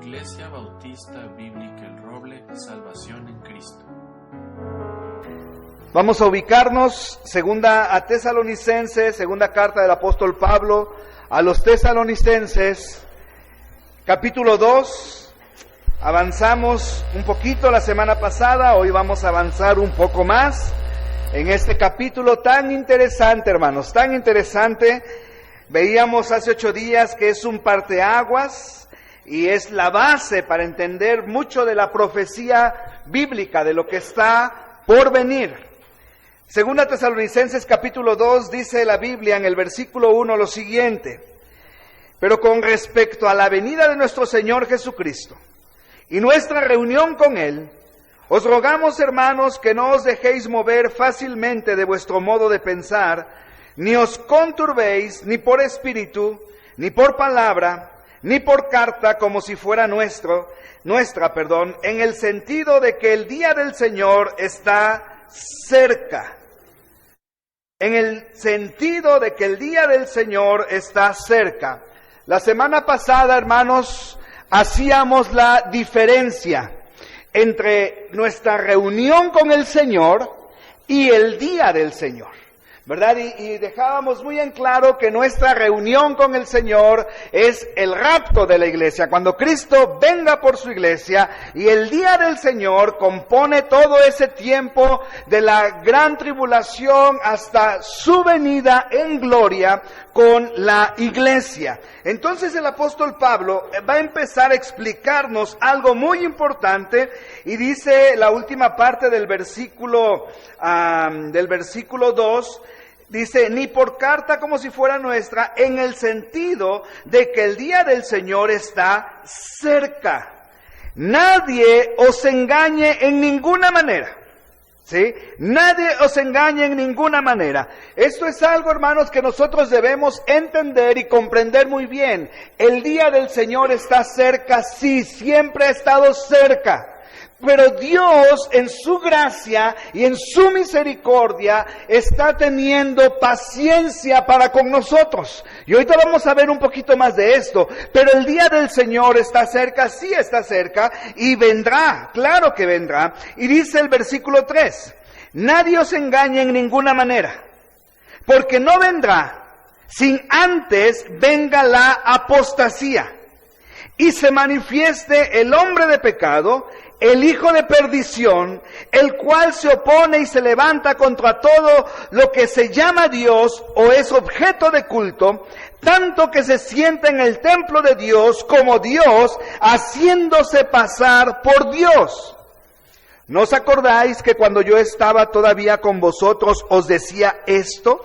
Iglesia Bautista Bíblica El Roble, Salvación en Cristo. Vamos a ubicarnos, segunda a Tesalonicenses, segunda carta del apóstol Pablo a los Tesalonicenses, capítulo 2. Avanzamos un poquito la semana pasada, hoy vamos a avanzar un poco más en este capítulo tan interesante, hermanos, tan interesante. Veíamos hace 8 días que es un parteaguas y es la base para entender mucho de la profecía bíblica, de lo que está por venir. Segunda Tesalonicenses capítulo 2 dice la Biblia en el versículo 1 lo siguiente: pero con respecto a la venida de nuestro Señor Jesucristo y nuestra reunión con Él, os rogamos, hermanos, que no os dejéis mover fácilmente de vuestro modo de pensar, ni os conturbéis ni por espíritu, ni por palabra, ni por carta como si fuera nuestra, en el sentido de que el día del Señor está cerca. En el sentido de que el día del Señor está cerca. La semana pasada, hermanos, hacíamos la diferencia entre nuestra reunión con el Señor y el día del Señor, ¿verdad? Y dejábamos muy en claro que nuestra reunión con el Señor es el rapto de la iglesia, cuando Cristo venga por su iglesia, y el día del Señor compone todo ese tiempo de la gran tribulación hasta su venida en gloria con la iglesia. Entonces el apóstol Pablo va a empezar a explicarnos algo muy importante y dice la última parte del versículo 2, dice, ni por carta como si fuera nuestra, en el sentido de que el día del Señor está cerca. Nadie os engañe en ninguna manera. ¿Sí? Nadie os engañe en ninguna manera. Esto es algo, hermanos, que nosotros debemos entender y comprender muy bien. El día del Señor está cerca, sí, siempre ha estado cerca. Pero Dios, en su gracia y en su misericordia, está teniendo paciencia para con nosotros. Y ahorita vamos a ver un poquito más de esto. Pero el día del Señor está cerca, sí está cerca, y vendrá, claro que vendrá. Y dice el versículo 3, nadie os engañe en ninguna manera, porque no vendrá sin antes venga la apostasía, y se manifieste el hombre de pecado, el hijo de perdición, el cual se opone y se levanta contra todo lo que se llama Dios o es objeto de culto, tanto que se sienta en el templo de Dios como Dios, haciéndose pasar por Dios. ¿No os acordáis que cuando yo estaba todavía con vosotros os decía esto?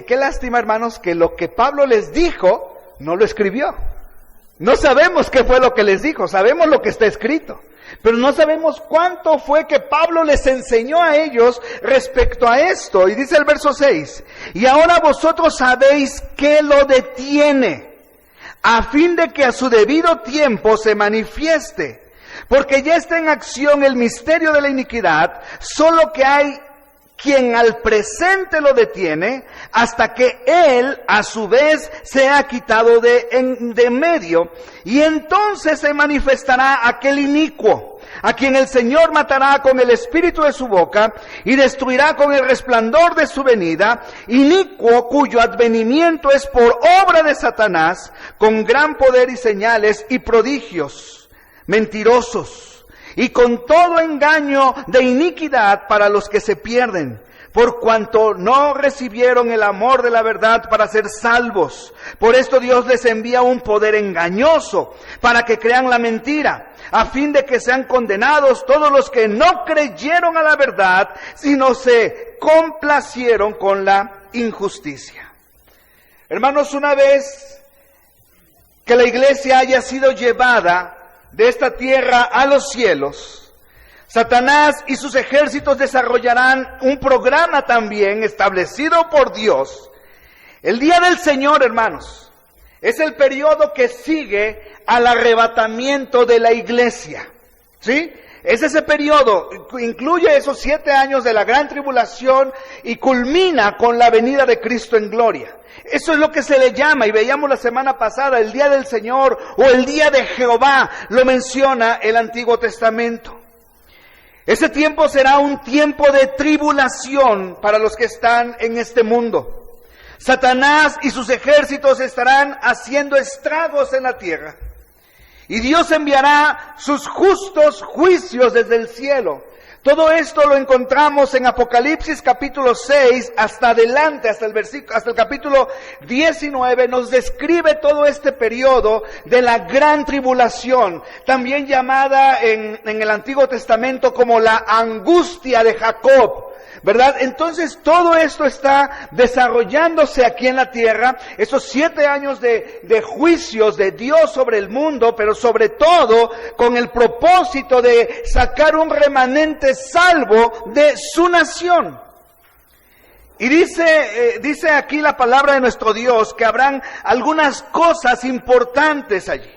Qué lástima, hermanos, que lo que Pablo les dijo no lo escribió. No sabemos qué fue lo que les dijo, sabemos lo que está escrito, pero no sabemos cuánto fue que Pablo les enseñó a ellos respecto a esto. Y dice el verso 6, y ahora vosotros sabéis qué lo detiene, a fin de que a su debido tiempo se manifieste, porque ya está en acción el misterio de la iniquidad, solo que hay quien al presente lo detiene, hasta que él a su vez sea quitado de medio, y entonces se manifestará aquel inicuo, a quien el Señor matará con el espíritu de su boca, y destruirá con el resplandor de su venida, inicuo cuyo advenimiento es por obra de Satanás, con gran poder y señales y prodigios, mentirosos, y con todo engaño de iniquidad para los que se pierden, por cuanto no recibieron el amor de la verdad para ser salvos. Por esto Dios les envía un poder engañoso, para que crean la mentira, a fin de que sean condenados todos los que no creyeron a la verdad, sino se complacieron con la injusticia. Hermanos, una vez que la iglesia haya sido llevada de esta tierra a los cielos, Satanás y sus ejércitos desarrollarán un programa también establecido por Dios. El día del Señor, hermanos, es el periodo que sigue al arrebatamiento de la iglesia, ¿sí? es ese periodo, incluye esos 7 años de la gran tribulación y culmina con la venida de Cristo en gloria. Eso es lo que se le llama, y veíamos la semana pasada, el día del Señor o el día de Jehová, lo menciona el Antiguo Testamento. Ese tiempo será un tiempo de tribulación para los que están en este mundo. Satanás y sus ejércitos estarán haciendo estragos en la tierra. Y Dios enviará sus justos juicios desde el cielo. Todo esto lo encontramos en Apocalipsis capítulo 6 hasta adelante, hasta el capítulo 19, nos describe todo este periodo de la gran tribulación, también llamada en el Antiguo Testamento como la angustia de Jacob, ¿verdad? Entonces todo esto está desarrollándose aquí en la tierra, esos 7 años de juicios de Dios sobre el mundo, pero sobre todo con el propósito de sacar un remanente salvo de su nación. Y dice aquí la palabra de nuestro Dios que habrán algunas cosas importantes allí.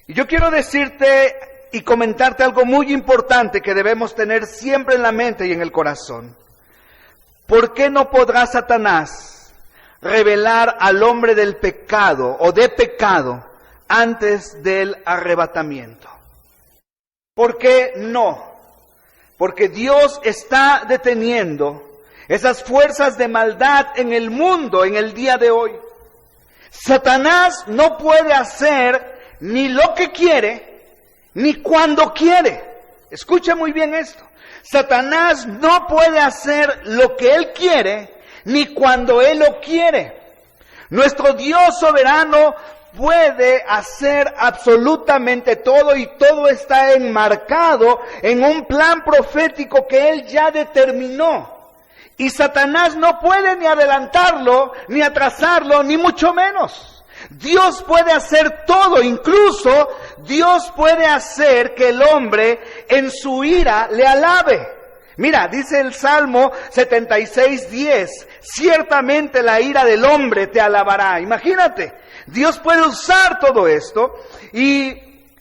Y yo quiero decirte y comentarte algo muy importante que debemos tener siempre en la mente y en el corazón. ¿Por qué no podrá Satanás revelar al hombre del pecado o de pecado antes del arrebatamiento? ¿Por qué no? Porque Dios está deteniendo esas fuerzas de maldad en el mundo en el día de hoy. Satanás no puede hacer ni lo que quiere, ni cuando quiere. Escucha muy bien esto. Satanás no puede hacer lo que él quiere, ni cuando él lo quiere. Nuestro Dios soberano puede hacer absolutamente todo, y todo está enmarcado en un plan profético que él ya determinó. Y Satanás no puede ni adelantarlo, ni atrasarlo, ni mucho menos. Dios puede hacer todo, incluso Dios puede hacer que el hombre en su ira le alabe. Mira, dice el Salmo 76:10, ciertamente la ira del hombre te alabará. Imagínate, Dios puede usar todo esto, y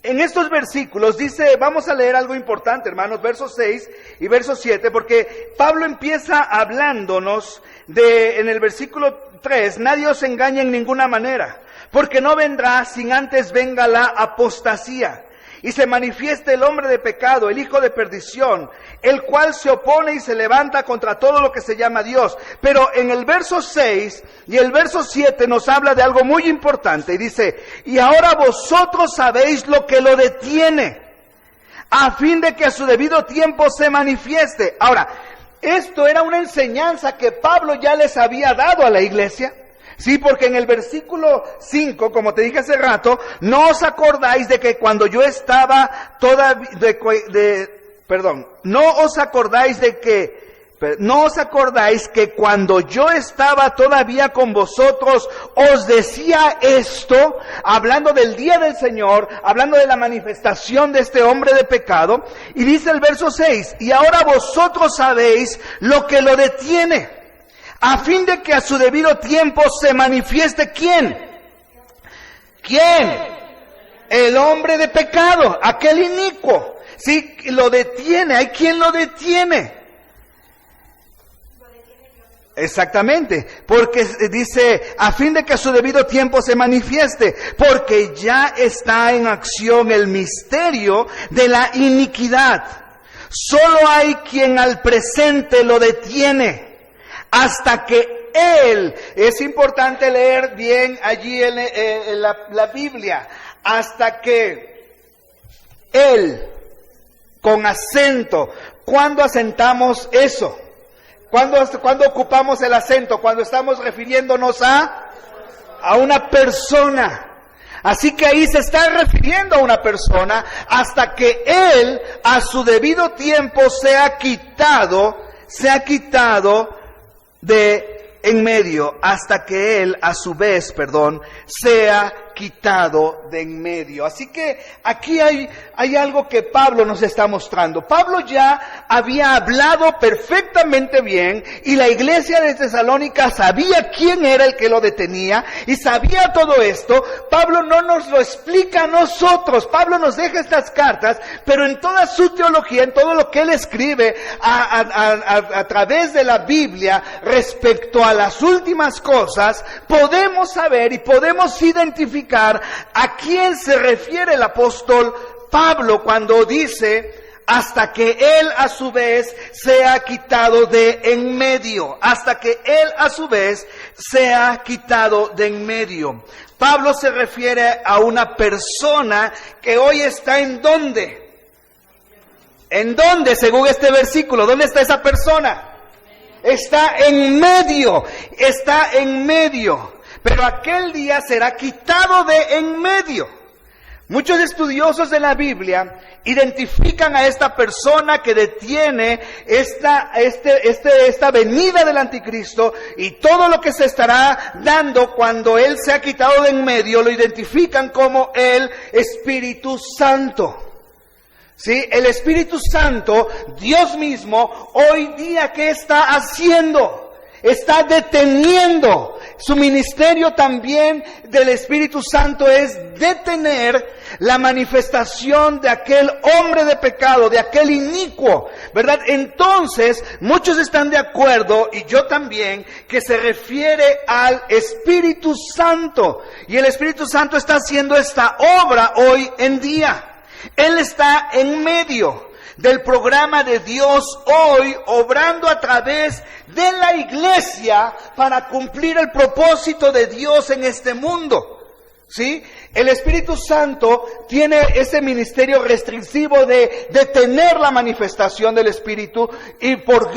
en estos versículos dice, vamos a leer algo importante, hermanos, versos 6 y verso 7, porque Pablo empieza hablándonos en el versículo 3, nadie os engañe en ninguna manera, porque no vendrá sin antes venga la apostasía, y se manifieste el hombre de pecado, el hijo de perdición, el cual se opone y se levanta contra todo lo que se llama Dios. Pero en el verso 6 y el verso 7 nos habla de algo muy importante, y dice, y ahora vosotros sabéis lo que lo detiene, a fin de que a su debido tiempo se manifieste. Ahora, esto era una enseñanza que Pablo ya les había dado a la iglesia. Sí, porque en el versículo 5, como te dije hace rato, no os acordáis de que cuando yo estaba no os acordáis que cuando yo estaba todavía con vosotros os decía esto, hablando del día del Señor, hablando de la manifestación de este hombre de pecado. Y dice el verso 6, y ahora vosotros sabéis lo que lo detiene, a fin de que a su debido tiempo se manifieste ¿quién? ¿Quién? El hombre de pecado, aquel inicuo. Sí, lo detiene, hay quien lo detiene. Exactamente, porque dice, a fin de que a su debido tiempo se manifieste, porque ya está en acción el misterio de la iniquidad. Solo hay quien al presente lo detiene, hasta que Él, es importante leer bien allí en la Biblia, hasta que Él, con acento, ¿cuándo asentamos eso? ¿Cuándo ocupamos el acento? Cuando estamos refiriéndonos a una persona. Así que ahí se está refiriendo a una persona, hasta que Él, a su debido tiempo, se ha quitado de en medio, hasta que Él, a su vez, sea quitado de en medio. Así que aquí hay algo que Pablo nos está mostrando. Pablo ya había hablado perfectamente bien y la iglesia de Tesalónica sabía quién era el que lo detenía y sabía todo esto. Pablo no nos lo explica a nosotros. Pablo nos deja estas cartas, pero en toda su teología, en todo lo que él escribe a través de la Biblia respecto a las últimas cosas, podemos saber y podemos identificar a quién se refiere el apóstol Pablo cuando dice: hasta que él a su vez sea quitado de en medio. Hasta que él a su vez sea quitado de en medio. Pablo se refiere a una persona que hoy está ¿en dónde? ¿En dónde? Según este versículo, ¿dónde está esa persona? Está en medio, está en medio. Pero aquel día será quitado de en medio. Muchos estudiosos de la Biblia identifican a esta persona que detiene esta venida del anticristo y todo lo que se estará dando cuando él sea quitado de en medio, lo identifican como el Espíritu Santo. ¿Sí? El Espíritu Santo, Dios mismo, hoy día, ¿qué está haciendo? Está deteniendo. Su ministerio también del Espíritu Santo es detener la manifestación de aquel hombre de pecado, de aquel inicuo, ¿verdad? Entonces, muchos están de acuerdo, y yo también, que se refiere al Espíritu Santo. Y el Espíritu Santo está haciendo esta obra hoy en día. Él está en medio del programa de Dios hoy, obrando a través de la iglesia para cumplir el propósito de Dios en este mundo. ¿Sí? El Espíritu Santo tiene ese ministerio restrictivo de detener la manifestación del Espíritu, y por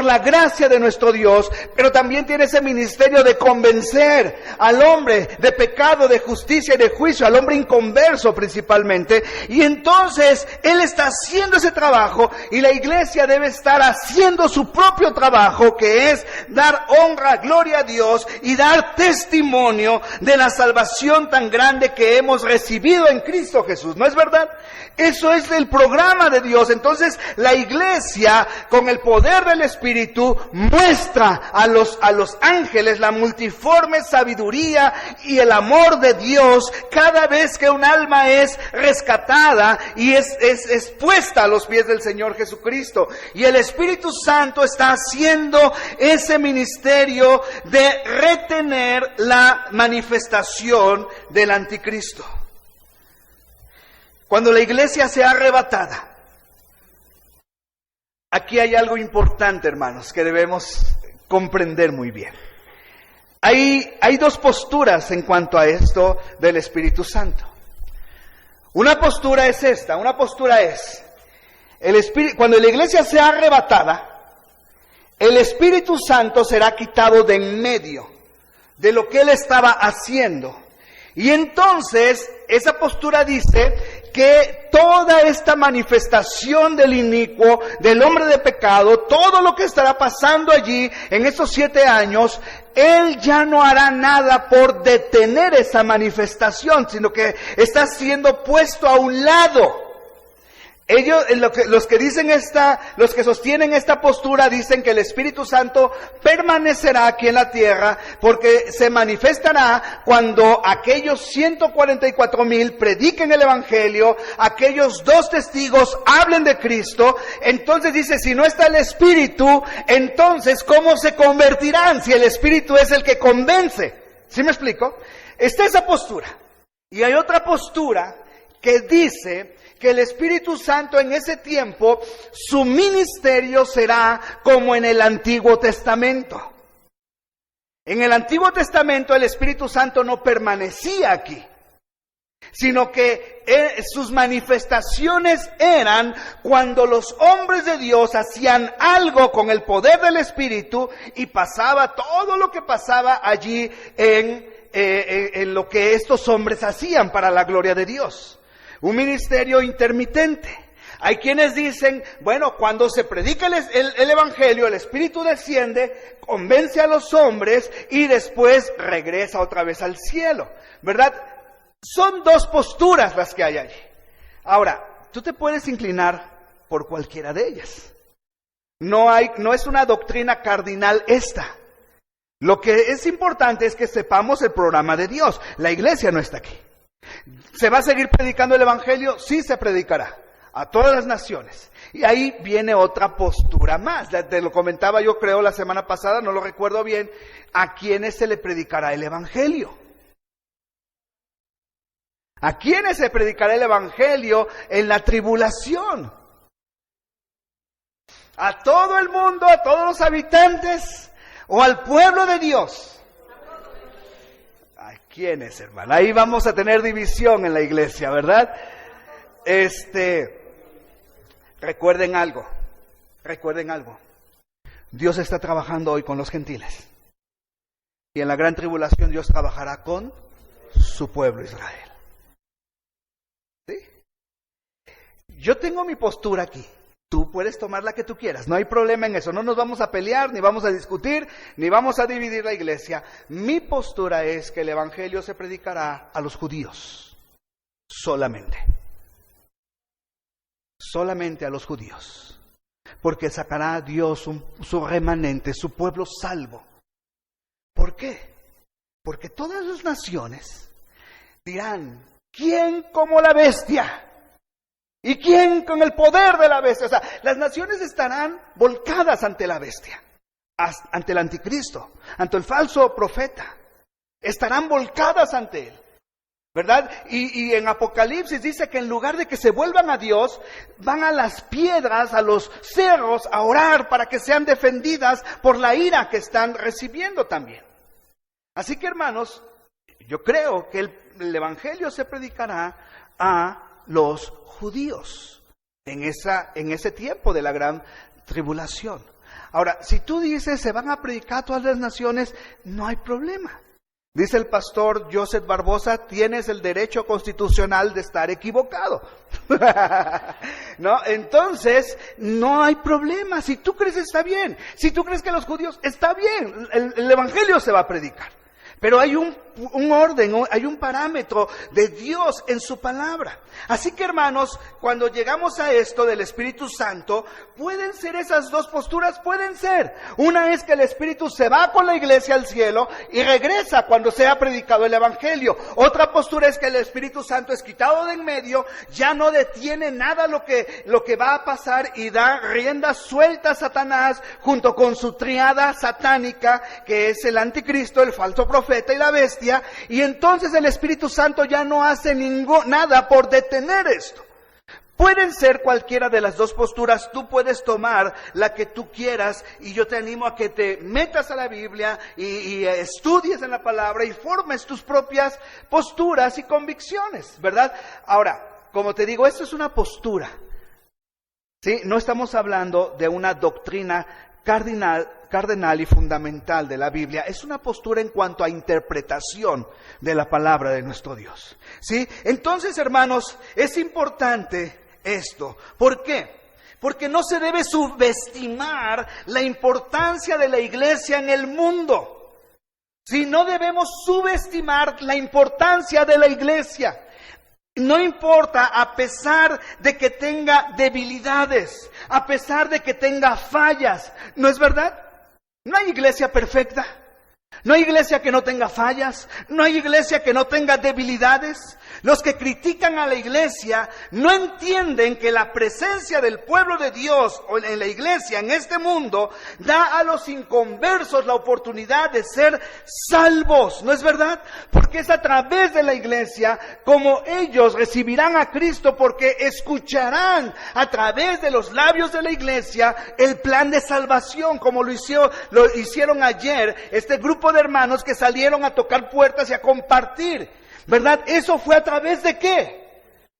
la gracia de nuestro Dios, pero también tiene ese ministerio de convencer al hombre de pecado, de justicia y de juicio, al hombre inconverso principalmente. Y entonces Él está haciendo ese trabajo, y la iglesia debe estar haciendo su propio trabajo, que es dar honra, gloria a Dios y dar testimonio de la salvación tan grande que hemos recibido en Cristo Jesús. ¿No es verdad? Eso es el programa de Dios. Entonces la iglesia, con el poder del Espíritu, muestra a los ángeles la multiforme sabiduría y el amor de Dios cada vez que un alma es rescatada y es puesta a los pies del Señor Jesucristo. Y el Espíritu Santo está haciendo ese ministerio de retener la manifestación del anticristo. Cuando la iglesia sea arrebatada, aquí hay algo importante, hermanos, que debemos comprender muy bien. Hay dos posturas en cuanto a esto del Espíritu Santo. Una postura es esta, cuando la iglesia sea arrebatada, el Espíritu Santo será quitado de en medio de lo que Él estaba haciendo. Y entonces, esa postura dice que toda esta manifestación del inicuo, del hombre de pecado, todo lo que estará pasando allí en esos 7 años, Él ya no hará nada por detener esa manifestación, sino que está siendo puesto a un lado. Ellos, los que sostienen esta postura, dicen que el Espíritu Santo permanecerá aquí en la tierra, porque se manifestará cuando aquellos 144,000 prediquen el Evangelio, aquellos 2 testigos hablen de Cristo. Entonces dice, si no está el Espíritu, entonces ¿cómo se convertirán si el Espíritu es el que convence? ¿Sí me explico? Está esa postura. Y hay otra postura que dice que el Espíritu Santo en ese tiempo, su ministerio será como en el Antiguo Testamento. En el Antiguo Testamento el Espíritu Santo no permanecía aquí, sino que sus manifestaciones eran cuando los hombres de Dios hacían algo con el poder del Espíritu, y pasaba todo lo que pasaba allí en lo que estos hombres hacían para la gloria de Dios. Un ministerio intermitente. Hay quienes dicen, bueno, cuando se predica el Evangelio, el Espíritu desciende, convence a los hombres y después regresa otra vez al cielo, ¿verdad? Son dos posturas las que hay allí. Ahora, tú te puedes inclinar por cualquiera de ellas. No es una doctrina cardinal esta. Lo que es importante es que sepamos el programa de Dios. La iglesia no está aquí. ¿Se va a seguir predicando el Evangelio? Sí, se predicará a todas las naciones. Y ahí viene otra postura más. Te lo comentaba yo creo la semana pasada, no lo recuerdo bien. ¿A quiénes se le predicará el Evangelio? ¿A quiénes se predicará el Evangelio en la tribulación? ¿A todo el mundo, a todos los habitantes o al pueblo de Dios? ¿A quiénes, hermano? Ahí vamos a tener división en la iglesia, ¿verdad? Recuerden algo. Dios está trabajando hoy con los gentiles. Y en la gran tribulación Dios trabajará con su pueblo Israel. ¿Sí? Yo tengo mi postura aquí. Tú puedes tomar la que tú quieras, no hay problema en eso, no nos vamos a pelear, ni vamos a discutir, ni vamos a dividir la iglesia. Mi postura es que el Evangelio se predicará a los judíos, solamente a los judíos, porque sacará a Dios su remanente, su pueblo salvo. ¿Por qué? Porque todas las naciones dirán, ¿quién como la bestia? ¿Y quién con el poder de la bestia? O sea, las naciones estarán volcadas ante la bestia, ante el anticristo, ante el falso profeta. Estarán volcadas ante él, ¿verdad? Y en Apocalipsis dice que en lugar de que se vuelvan a Dios, van a las piedras, a los cerros, a orar para que sean defendidas por la ira que están recibiendo también. Así que, hermanos, yo creo que el Evangelio se predicará a los judíos en ese tiempo de la gran tribulación. Ahora, si tú dices se van a predicar a todas las naciones, no hay problema. Dice el pastor Joseph Barbosa, tienes el derecho constitucional de estar equivocado. ¿No? Entonces, no hay problema. Si tú crees, está bien. Si tú crees que los judíos, está bien. El Evangelio se va a predicar. Pero hay un orden, hay un parámetro de Dios en su palabra. Así que, hermanos, cuando llegamos a esto del Espíritu Santo, pueden ser esas dos posturas, pueden ser. Una es que el Espíritu se va con la iglesia al cielo y regresa cuando sea predicado el Evangelio. Otra postura es que el Espíritu Santo es quitado de en medio, ya no detiene nada lo que va a pasar y da rienda suelta a Satanás junto con su triada satánica, que es el anticristo, el falso profeta y la bestia, y entonces el Espíritu Santo ya no hace nada por detener esto. Pueden ser cualquiera de las dos posturas, tú puedes tomar la que tú quieras, y yo te animo a que te metas a la Biblia y estudies en la palabra y formes tus propias posturas y convicciones, ¿verdad? Ahora, como te digo, esto es una postura, ¿sí? No estamos hablando de una doctrina cardenal y fundamental de la Biblia. Es una postura en cuanto a interpretación de la palabra de nuestro Dios, ¿sí? Entonces, hermanos, es importante esto. ¿Por qué? Porque no se debe subestimar la importancia de la iglesia en el mundo. ¿Sí? No debemos subestimar la importancia de la iglesia. No importa, a pesar de que tenga debilidades, a pesar de que tenga fallas, ¿no es verdad? No hay iglesia perfecta, no hay iglesia que no tenga fallas, no hay iglesia que no tenga debilidades. Los que critican a la iglesia no entienden que la presencia del pueblo de Dios en la iglesia, en este mundo, da a los inconversos la oportunidad de ser salvos, ¿no es verdad? Porque es a través de la iglesia como ellos recibirán a Cristo, porque escucharán a través de los labios de la iglesia el plan de salvación, como lo hicieron ayer este grupo de hermanos que salieron a tocar puertas y a compartir, ¿verdad? Eso fue a través de ¿qué?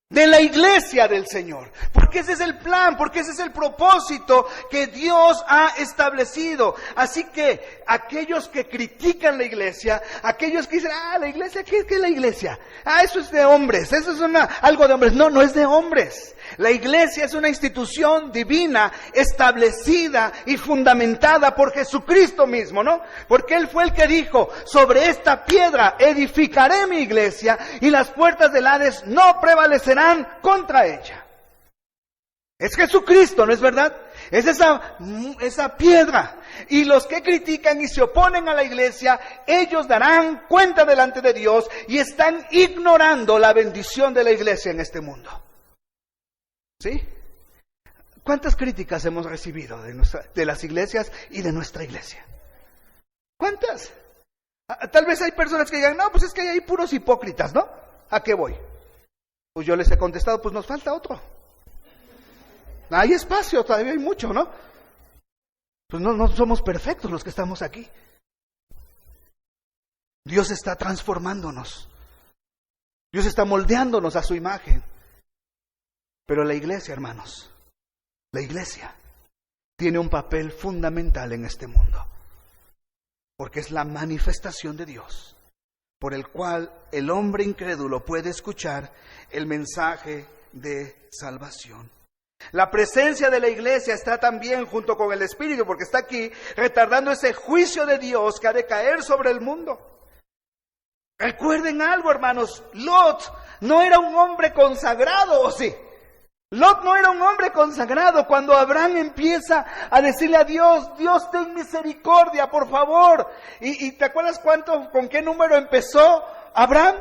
De la iglesia del Señor. Porque ese es el plan, porque ese es el propósito que Dios ha establecido. Así que aquellos que critican la iglesia, aquellos que dicen, la iglesia, ¿qué es la iglesia? Eso es de hombres, eso es algo de hombres. No, no es de hombres. La iglesia es una institución divina, establecida y fundamentada por Jesucristo mismo, ¿no? Porque Él fue el que dijo, sobre esta piedra edificaré mi iglesia y las puertas del Hades no prevalecerán contra ella. Es Jesucristo, ¿no es verdad? Es esa piedra. Y los que critican y se oponen a la iglesia, ellos darán cuenta delante de Dios y están ignorando la bendición de la iglesia en este mundo. ¿Sí? ¿Cuántas críticas hemos recibido de las iglesias y de nuestra iglesia? ¿Cuántas? Tal vez hay personas que digan, no, pues es que hay ahí puros hipócritas, ¿no? ¿A qué voy? Pues yo les he contestado, pues nos falta otro. Hay espacio, todavía hay mucho, ¿no? Pues no somos perfectos los que estamos aquí. Dios está transformándonos. Dios está moldeándonos a su imagen. Pero la iglesia, hermanos, la iglesia tiene un papel fundamental en este mundo. Porque es la manifestación de Dios, por el cual el hombre incrédulo puede escuchar el mensaje de salvación. La presencia de la iglesia está también junto con el Espíritu, porque está aquí retardando ese juicio de Dios que ha de caer sobre el mundo. Recuerden algo, hermanos, Lot no era un hombre consagrado, ¿o sí? Lot no era un hombre consagrado. Cuando Abraham empieza a decirle a Dios, Dios ten misericordia, por favor. ¿Y te acuerdas con qué número empezó Abraham?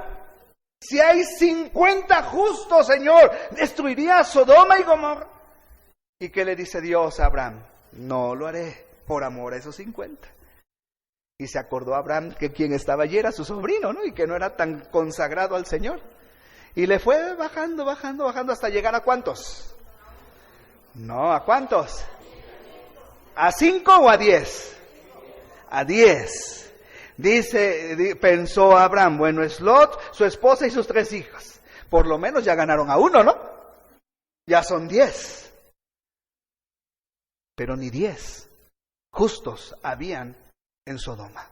Si hay 50 justos, Señor, ¿destruiría a Sodoma y Gomorra? ¿Y qué le dice Dios a Abraham? No lo haré por amor a esos 50. Y se acordó Abraham que quien estaba allí era su sobrino, ¿no? Y que no era tan consagrado al Señor. Y le fue bajando hasta llegar ¿a cuántos? No, ¿a cuántos? ¿A 5 o a 10? A 10. Pensó Abraham, bueno, es Lot, su esposa y sus 3 hijas. Por lo menos ya ganaron a 1, ¿no? Ya son 10. Pero ni 10 justos habían en Sodoma.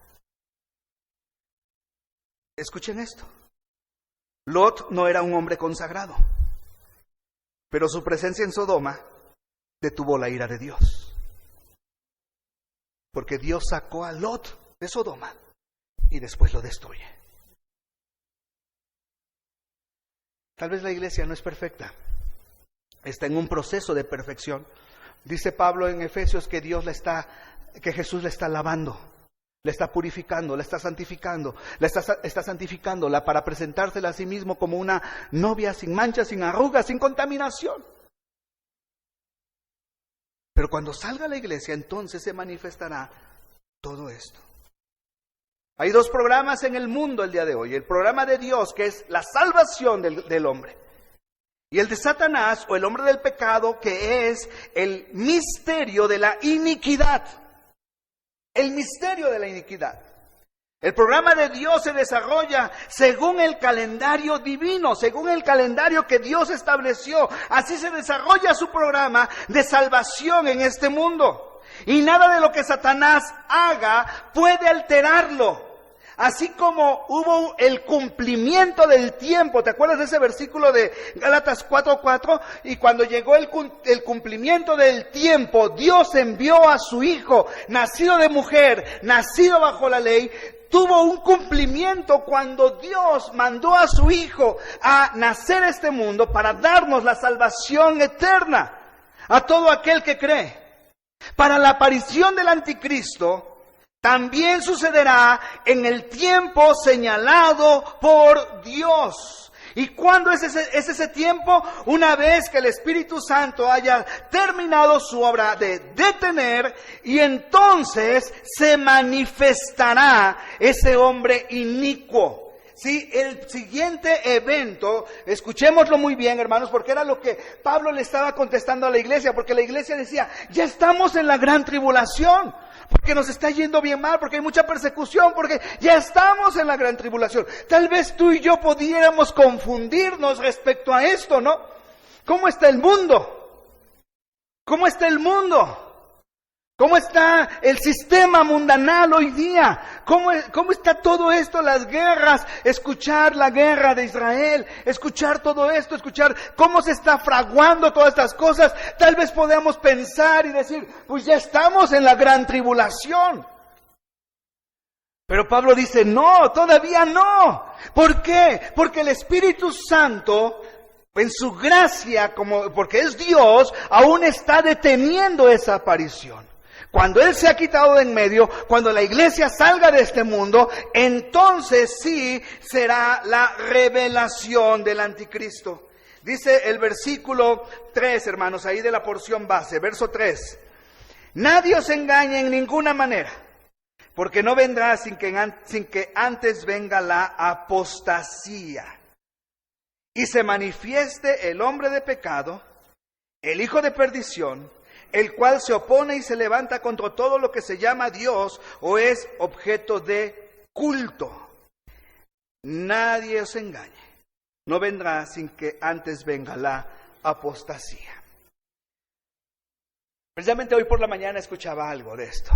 Escuchen esto. Lot no era un hombre consagrado, pero su presencia en Sodoma detuvo la ira de Dios. Porque Dios sacó a Lot de Sodoma y después lo destruye. Tal vez la iglesia no es perfecta, está en un proceso de perfección. Dice Pablo en Efesios que Jesús la está lavando, la está purificando, la está santificando, está santificándola para presentársela a sí mismo como una novia sin mancha, sin arrugas, sin contaminación. Pero cuando salga la iglesia, entonces se manifestará todo esto. Hay 2 programas en el mundo el día de hoy. El programa de Dios, que es la salvación del hombre. Y el de Satanás, o el hombre del pecado, que es el misterio de la iniquidad. El misterio de la iniquidad. El programa de Dios se desarrolla según el calendario divino, según el calendario que Dios estableció. Así se desarrolla su programa de salvación en este mundo. Y nada de lo que Satanás haga puede alterarlo. Así como hubo el cumplimiento del tiempo, ¿te acuerdas de ese versículo de Gálatas 4:4? Y cuando llegó el cumplimiento del tiempo, Dios envió a su Hijo, nacido de mujer, nacido bajo la ley. Tuvo un cumplimiento cuando Dios mandó a su Hijo a nacer a este mundo para darnos la salvación eterna a todo aquel que cree. Para la aparición del anticristo, también sucederá en el tiempo señalado por Dios. ¿Y cuándo es ese tiempo? Una vez que el Espíritu Santo haya terminado su obra de detener, y entonces se manifestará ese hombre inicuo. Sí, el siguiente evento, escuchémoslo muy bien, hermanos, porque era lo que Pablo le estaba contestando a la iglesia, porque la iglesia decía, ya estamos en la gran tribulación, porque nos está yendo bien mal, porque hay mucha persecución, porque ya estamos en la gran tribulación. Tal vez tú y yo pudiéramos confundirnos respecto a esto, ¿no? ¿Cómo está el mundo? ¿Cómo está el mundo? ¿Cómo está el sistema mundanal hoy día? ¿Cómo está todo esto? Las guerras, escuchar la guerra de Israel, escuchar todo esto, escuchar cómo se está fraguando todas estas cosas. Tal vez podamos pensar y decir, pues ya estamos en la gran tribulación. Pero Pablo dice, no, todavía no. ¿Por qué? Porque el Espíritu Santo, en su gracia, porque es Dios, aún está deteniendo esa aparición. Cuando Él se ha quitado de en medio, cuando la iglesia salga de este mundo, entonces sí será la revelación del anticristo. Dice el versículo 3, hermanos, ahí de la porción base, verso 3. Nadie os engañe en ninguna manera, porque no vendrá sin que antes venga la apostasía y se manifieste el hombre de pecado, el hijo de perdición, el cual se opone y se levanta contra todo lo que se llama Dios o es objeto de culto. Nadie os engañe. No vendrá sin que antes venga la apostasía. Precisamente hoy por la mañana escuchaba algo de esto.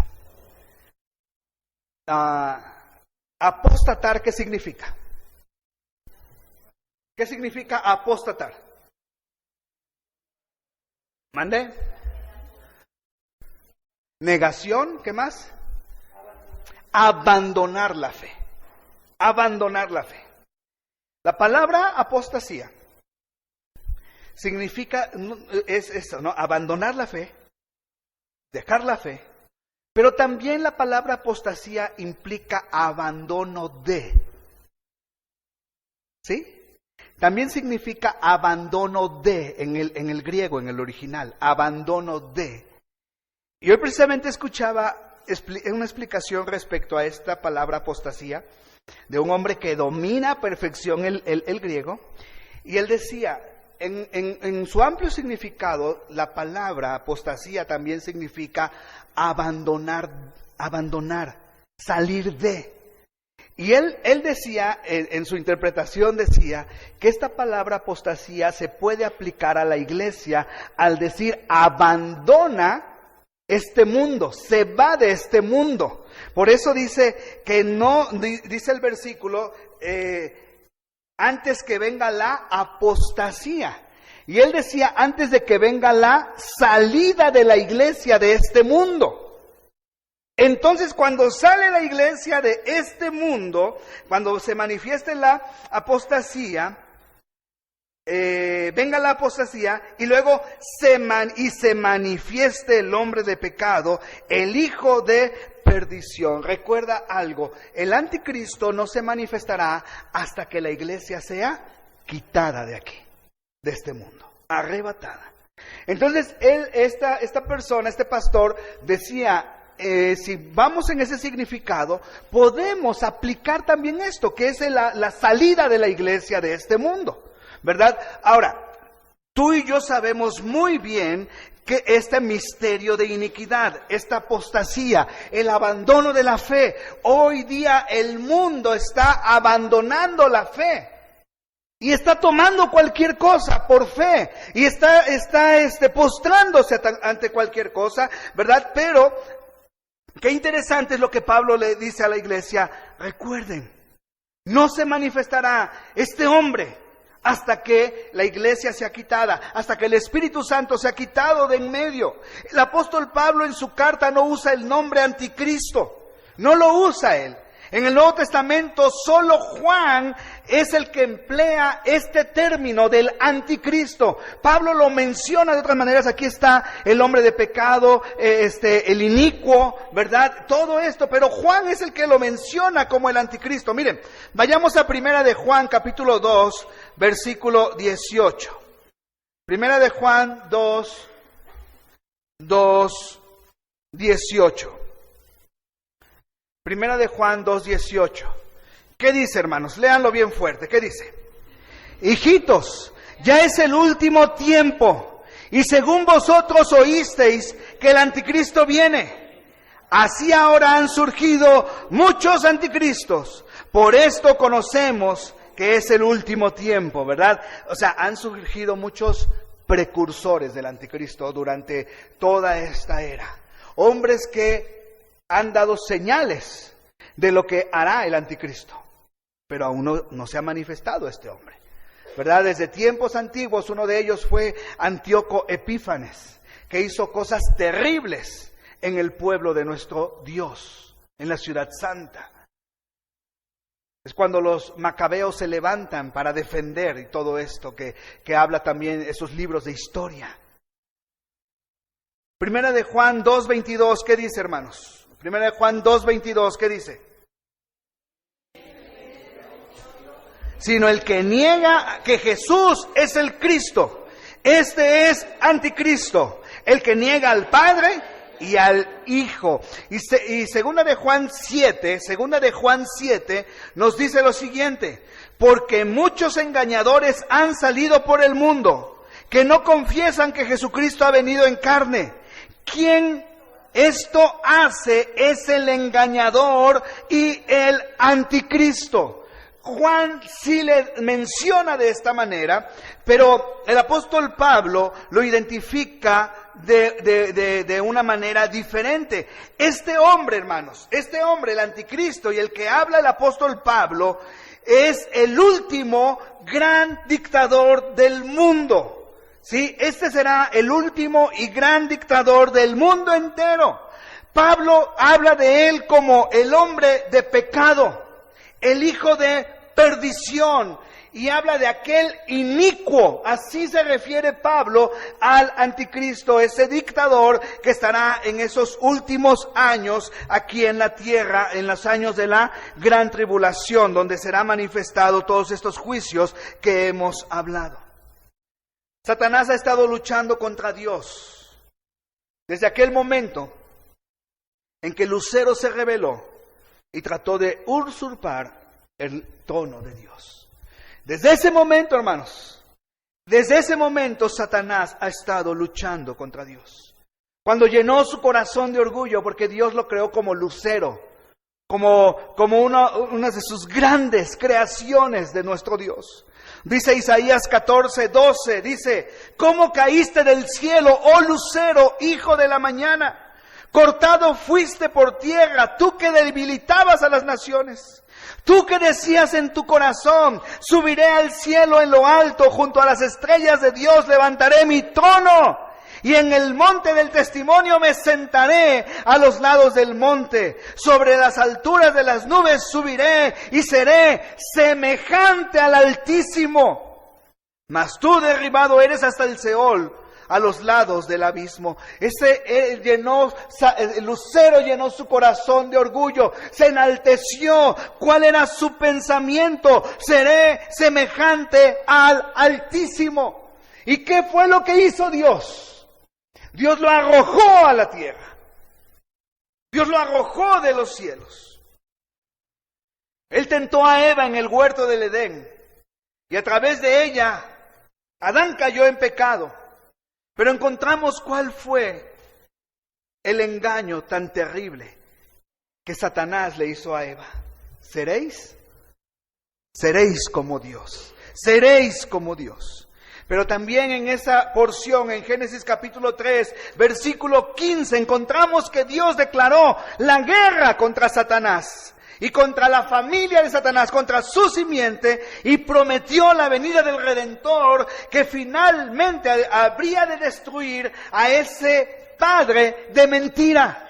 Apostatar, ¿qué significa? ¿Qué significa apostatar? ¿Mande? Negación, ¿qué más? Abandonar la fe. Abandonar la fe. La palabra apostasía significa, es eso, ¿no? Abandonar la fe, dejar la fe, pero también la palabra apostasía implica abandono de. ¿Sí? También significa abandono de, en el griego, en el original, abandono de. Y hoy precisamente escuchaba una explicación respecto a esta palabra apostasía de un hombre que domina a perfección el griego, y él decía, en su amplio significado, la palabra apostasía también significa abandonar, salir de. Y él decía, en su interpretación decía, que esta palabra apostasía se puede aplicar a la iglesia al decir abandona este mundo, se va de este mundo. Por eso dice que no, dice el versículo, antes que venga la apostasía. Y él decía, antes de que venga la salida de la iglesia de este mundo. Entonces, cuando sale la iglesia de este mundo, cuando se manifieste la apostasía, venga la apostasía y luego se manifieste el hombre de pecado, el hijo de perdición. Recuerda algo, el anticristo no se manifestará hasta que la iglesia sea quitada de aquí, de este mundo, arrebatada. Entonces, esta persona, este pastor, decía, si vamos en ese significado, podemos aplicar también esto, que es la salida de la iglesia de este mundo. ¿Verdad? Ahora, tú y yo sabemos muy bien que este misterio de iniquidad, esta apostasía, el abandono de la fe, hoy día el mundo está abandonando la fe y está tomando cualquier cosa por fe y está postrándose ante cualquier cosa, ¿verdad? Pero qué interesante es lo que Pablo le dice a la iglesia. Recuerden, no se manifestará este hombre hasta que la iglesia sea quitada, hasta que el Espíritu Santo sea quitado de en medio. El apóstol Pablo en su carta no usa el nombre anticristo, no lo usa él. En el Nuevo Testamento solo Juan es el que emplea este término del anticristo. Pablo lo menciona de otras maneras. Aquí está el hombre de pecado, el inicuo, ¿verdad? Todo esto, pero Juan es el que lo menciona como el anticristo. Miren, vayamos a Primera de Juan, capítulo 2, versículo 18. Primera de Juan 2, 18. Primera de Juan 2:18. ¿Qué dice, hermanos? Léanlo bien fuerte. ¿Qué dice? Hijitos, ya es el último tiempo, y según vosotros oísteis que el anticristo viene, así ahora han surgido muchos anticristos. Por esto conocemos que es el último tiempo, ¿verdad? O sea, han surgido muchos precursores del anticristo durante toda esta era. hombres que han dado señales de lo que hará el anticristo, pero aún no se ha manifestado este hombre, ¿verdad? Desde tiempos antiguos, uno de ellos fue Antíoco Epífanes, que hizo cosas terribles en el pueblo de nuestro Dios, en la ciudad santa. Es cuando los macabeos se levantan para defender y todo esto que habla también esos libros de historia. Primera de Juan 2:22, ¿qué dice, hermanos? Primera de Juan 2:22, ¿qué dice? Sino el que niega que Jesús es el Cristo, este es anticristo, el que niega al Padre y al Hijo. Y segunda de Juan 7 nos dice lo siguiente: porque muchos engañadores han salido por el mundo, que no confiesan que Jesucristo ha venido en carne. Quien esto hace es el engañador y el anticristo. Juan sí le menciona de esta manera, pero el apóstol Pablo lo identifica de una manera diferente. Este hombre, hermanos, el anticristo y el que habla el apóstol Pablo, es el último gran dictador del mundo. ¿Sí? Este será el último y gran dictador del mundo entero. Pablo habla de él como el hombre de pecado, el hijo de perdición, y habla de aquel inicuo. Así se refiere Pablo al anticristo, ese dictador que estará en esos últimos años aquí en la tierra, en los años de la gran tribulación, donde será manifestado todos estos juicios que hemos hablado. Satanás ha estado luchando contra Dios desde aquel momento en que Lucero se rebeló y trató de usurpar el trono de Dios. Desde ese momento, hermanos, desde ese momento Satanás ha estado luchando contra Dios. Cuando llenó su corazón de orgullo, porque Dios lo creó como lucero, como una de sus grandes creaciones de nuestro Dios. Dice Isaías 14:12, dice: ¿cómo caíste del cielo, oh lucero, hijo de la mañana? Cortado fuiste por tierra, tú que debilitabas a las naciones. Tú que decías en tu corazón: subiré al cielo en lo alto, junto a las estrellas de Dios levantaré mi trono. Y en el monte del testimonio me sentaré a los lados del monte. Sobre las alturas de las nubes subiré y seré semejante al Altísimo. Mas tú derribado eres hasta el Seol, a los lados del abismo. Lucero llenó su corazón de orgullo, se enalteció. ¿Cuál era su pensamiento? Seré semejante al Altísimo. ¿Y qué fue lo que hizo Dios? Dios lo arrojó a la tierra. Dios lo arrojó de los cielos. Él tentó a Eva en el huerto del Edén, y a través de ella Adán cayó en pecado. Pero encontramos cuál fue el engaño tan terrible que Satanás le hizo a Eva. Seréis como Dios. Seréis como Dios. Pero también en esa porción, en Génesis capítulo 3, versículo 15, encontramos que Dios declaró la guerra contra Satanás y contra la familia de Satanás, contra su simiente, y prometió la venida del Redentor, que finalmente habría de destruir a ese padre de mentira.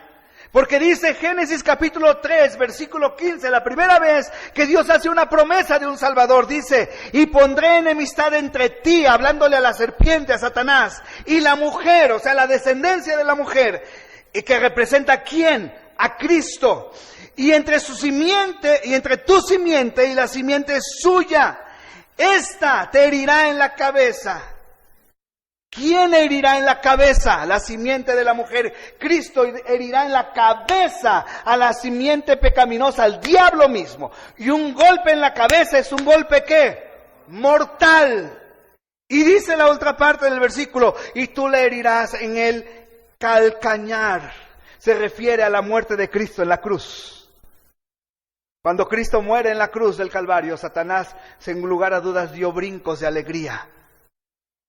Porque dice Génesis capítulo 3, versículo 15, la primera vez que Dios hace una promesa de un Salvador, dice: y pondré enemistad entre ti, hablándole a la serpiente, a Satanás, y la mujer, o sea, la descendencia de la mujer, y que representa ¿a quién? A Cristo. Y entre su simiente, y entre tu simiente y la simiente suya, esta te herirá en la cabeza. ¿Quién herirá en la cabeza? La simiente de la mujer. Cristo herirá en la cabeza a la simiente pecaminosa, al diablo mismo. Y un golpe en la cabeza es un golpe ¿qué? Mortal. Y dice la otra parte del versículo: y tú le herirás en el calcañar. Se refiere a la muerte de Cristo en la cruz. Cuando Cristo muere en la cruz del Calvario, Satanás, sin lugar a dudas, dio brincos de alegría,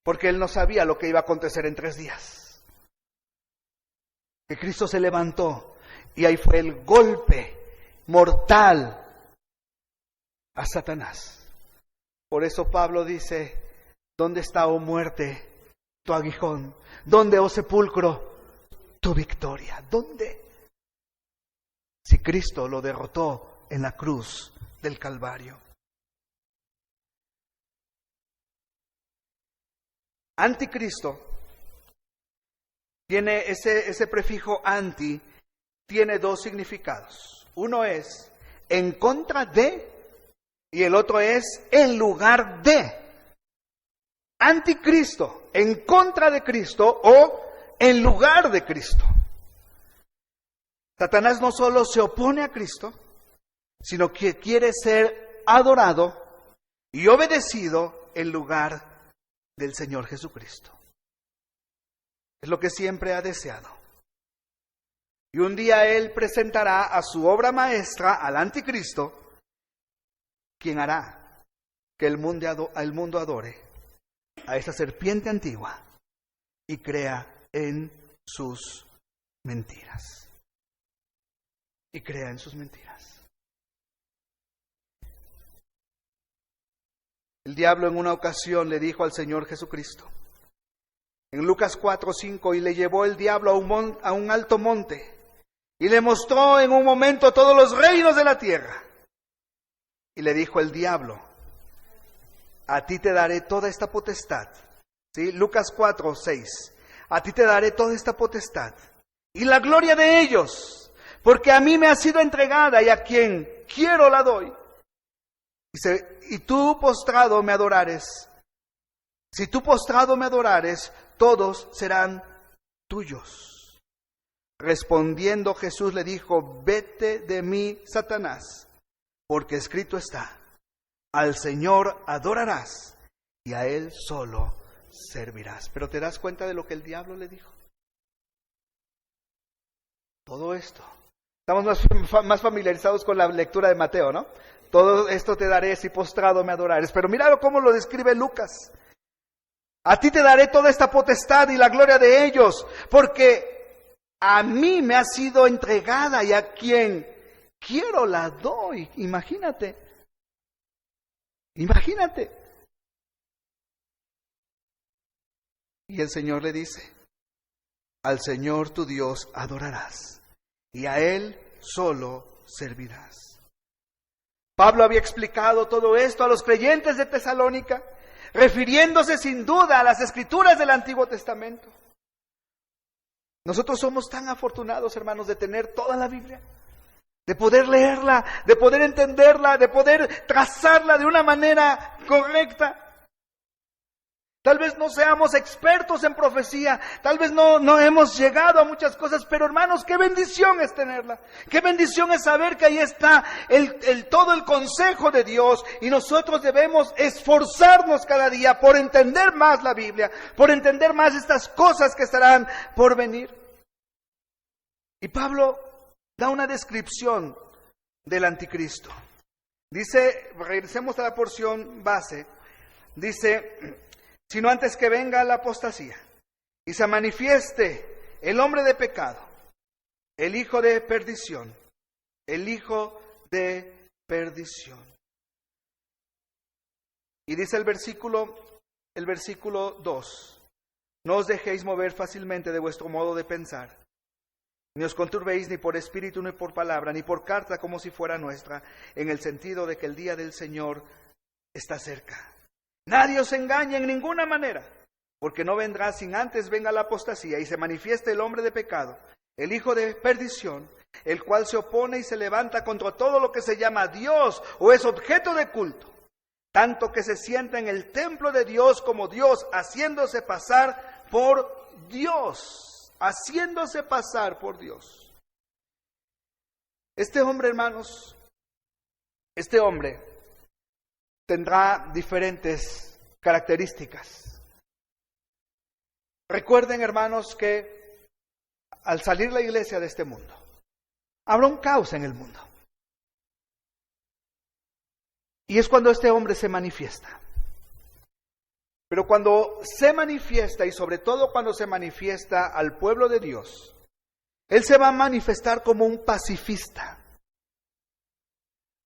porque él no sabía lo que iba a acontecer en 3 días. que Cristo se levantó y ahí fue el golpe mortal a Satanás. Por eso Pablo dice, ¿dónde está, oh muerte, tu aguijón? ¿Dónde, oh sepulcro, tu victoria? ¿Dónde? Si Cristo lo derrotó en la cruz del Calvario. Anticristo tiene ese prefijo anti, tiene dos significados. Uno es en contra de y el otro es en lugar de. Anticristo, en contra de Cristo o en lugar de Cristo. Satanás no solo se opone a Cristo, sino que quiere ser adorado y obedecido en lugar del Señor Jesucristo. Es lo que siempre ha deseado. Y un día Él presentará a su obra maestra, al anticristo, quien hará que el mundo adore a esa serpiente antigua y crea en sus mentiras. Y crea en sus mentiras. El diablo en una ocasión le dijo al Señor Jesucristo, en Lucas 4:5, y le llevó el diablo a un alto monte, y le mostró en un momento todos los reinos de la tierra. Y le dijo el diablo, a ti te daré toda esta potestad. ¿Sí? Lucas 4:6, a ti te daré toda esta potestad, y la gloria de ellos, porque a mí me ha sido entregada, y a quien quiero la doy. Dice, y tú postrado me adorares. Si tú postrado me adorares, todos serán tuyos. Respondiendo Jesús le dijo, vete de mí, Satanás, porque escrito está, al Señor adorarás y a Él solo servirás. Pero ¿te das cuenta de lo que el diablo le dijo? Todo esto. Estamos más familiarizados con la lectura de Mateo, ¿no? Todo esto te daré si postrado me adorares. Pero míralo cómo lo describe Lucas. A ti te daré toda esta potestad y la gloria de ellos, porque a mí me ha sido entregada y a quien quiero la doy. Imagínate. Y el Señor le dice, al Señor tu Dios adorarás y a Él solo servirás. Pablo había explicado todo esto a los creyentes de Tesalónica, refiriéndose sin duda a las escrituras del Antiguo Testamento. Nosotros somos tan afortunados, hermanos, de tener toda la Biblia, de poder leerla, de poder entenderla, de poder trazarla de una manera correcta. Tal vez no seamos expertos en profecía, tal vez no hemos llegado a muchas cosas, pero hermanos, qué bendición es tenerla. Qué bendición es saber que ahí está todo el consejo de Dios y nosotros debemos esforzarnos cada día por entender más la Biblia, por entender más estas cosas que estarán por venir. Y Pablo da una descripción del anticristo. Dice, regresemos a la porción base, dice, sino antes que venga la apostasía y se manifieste el hombre de pecado, el hijo de perdición, el hijo de perdición. Y dice el versículo 2, no os dejéis mover fácilmente de vuestro modo de pensar, ni os conturbéis ni por espíritu ni por palabra, ni por carta como si fuera nuestra, en el sentido de que el día del Señor está cerca. Nadie os engañe en ninguna manera, porque no vendrá sin antes venga la apostasía y se manifieste el hombre de pecado, el hijo de perdición, el cual se opone y se levanta contra todo lo que se llama Dios o es objeto de culto, tanto que se sienta en el templo de Dios como Dios, haciéndose pasar por Dios, haciéndose pasar por Dios. Este hombre, hermanos, tendrá diferentes características. Recuerden, hermanos, que al salir la iglesia de este mundo, habrá un caos en el mundo. Y es cuando este hombre se manifiesta. Pero cuando se manifiesta, y sobre todo cuando se manifiesta al pueblo de Dios, Él se va a manifestar como un pacifista,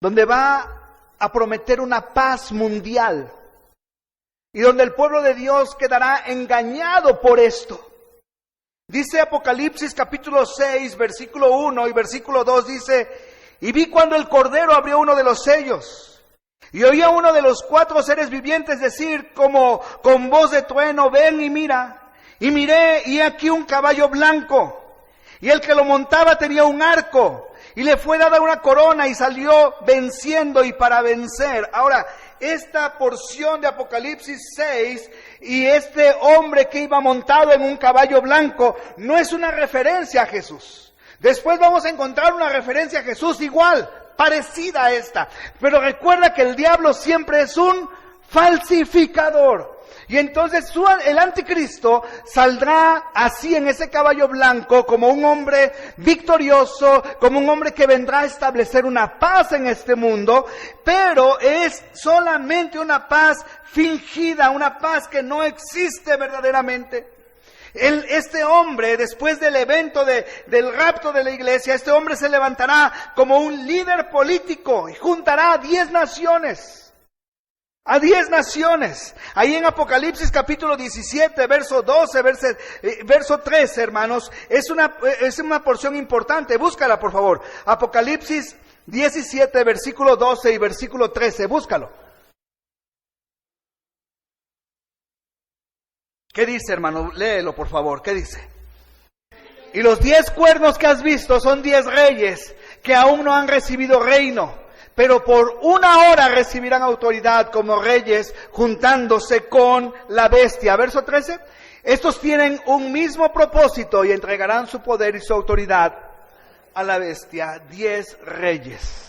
donde va a prometer una paz mundial y donde el pueblo de Dios quedará engañado por esto. Dice Apocalipsis capítulo 6, versículo 1 y versículo 2, dice: y vi cuando el Cordero abrió uno de los sellos, y oí a uno de los 4 seres vivientes decir como con voz de trueno: ven y mira. Y miré, y aquí un caballo blanco, y el que lo montaba tenía un arco, y le fue dada una corona, y salió venciendo y para vencer. Ahora, esta porción de Apocalipsis 6 y este hombre que iba montado en un caballo blanco no es una referencia a Jesús. Después vamos a encontrar una referencia a Jesús igual, parecida a esta. Pero recuerda que el diablo siempre es un falsificador. Y entonces el anticristo saldrá así en ese caballo blanco como un hombre victorioso, como un hombre que vendrá a establecer una paz en este mundo, pero es solamente una paz fingida, una paz que no existe verdaderamente. Este hombre, después del evento del rapto de la iglesia, este hombre se levantará como un líder político y juntará a 10 naciones. A 10 naciones. Ahí en Apocalipsis capítulo 17, verso 12, verso 13, hermanos, es una porción importante. Búscala, por favor. Apocalipsis 17, versículo 12 y versículo 13. Búscalo. ¿Qué dice, hermano? Léelo, por favor. ¿Qué dice? Y los 10 cuernos que has visto son 10 reyes que aún no han recibido reino, pero por 1 hora recibirán autoridad como reyes, juntándose con la bestia. Verso 13. Estos tienen un mismo propósito y entregarán su poder y su autoridad a la bestia. 10 reyes.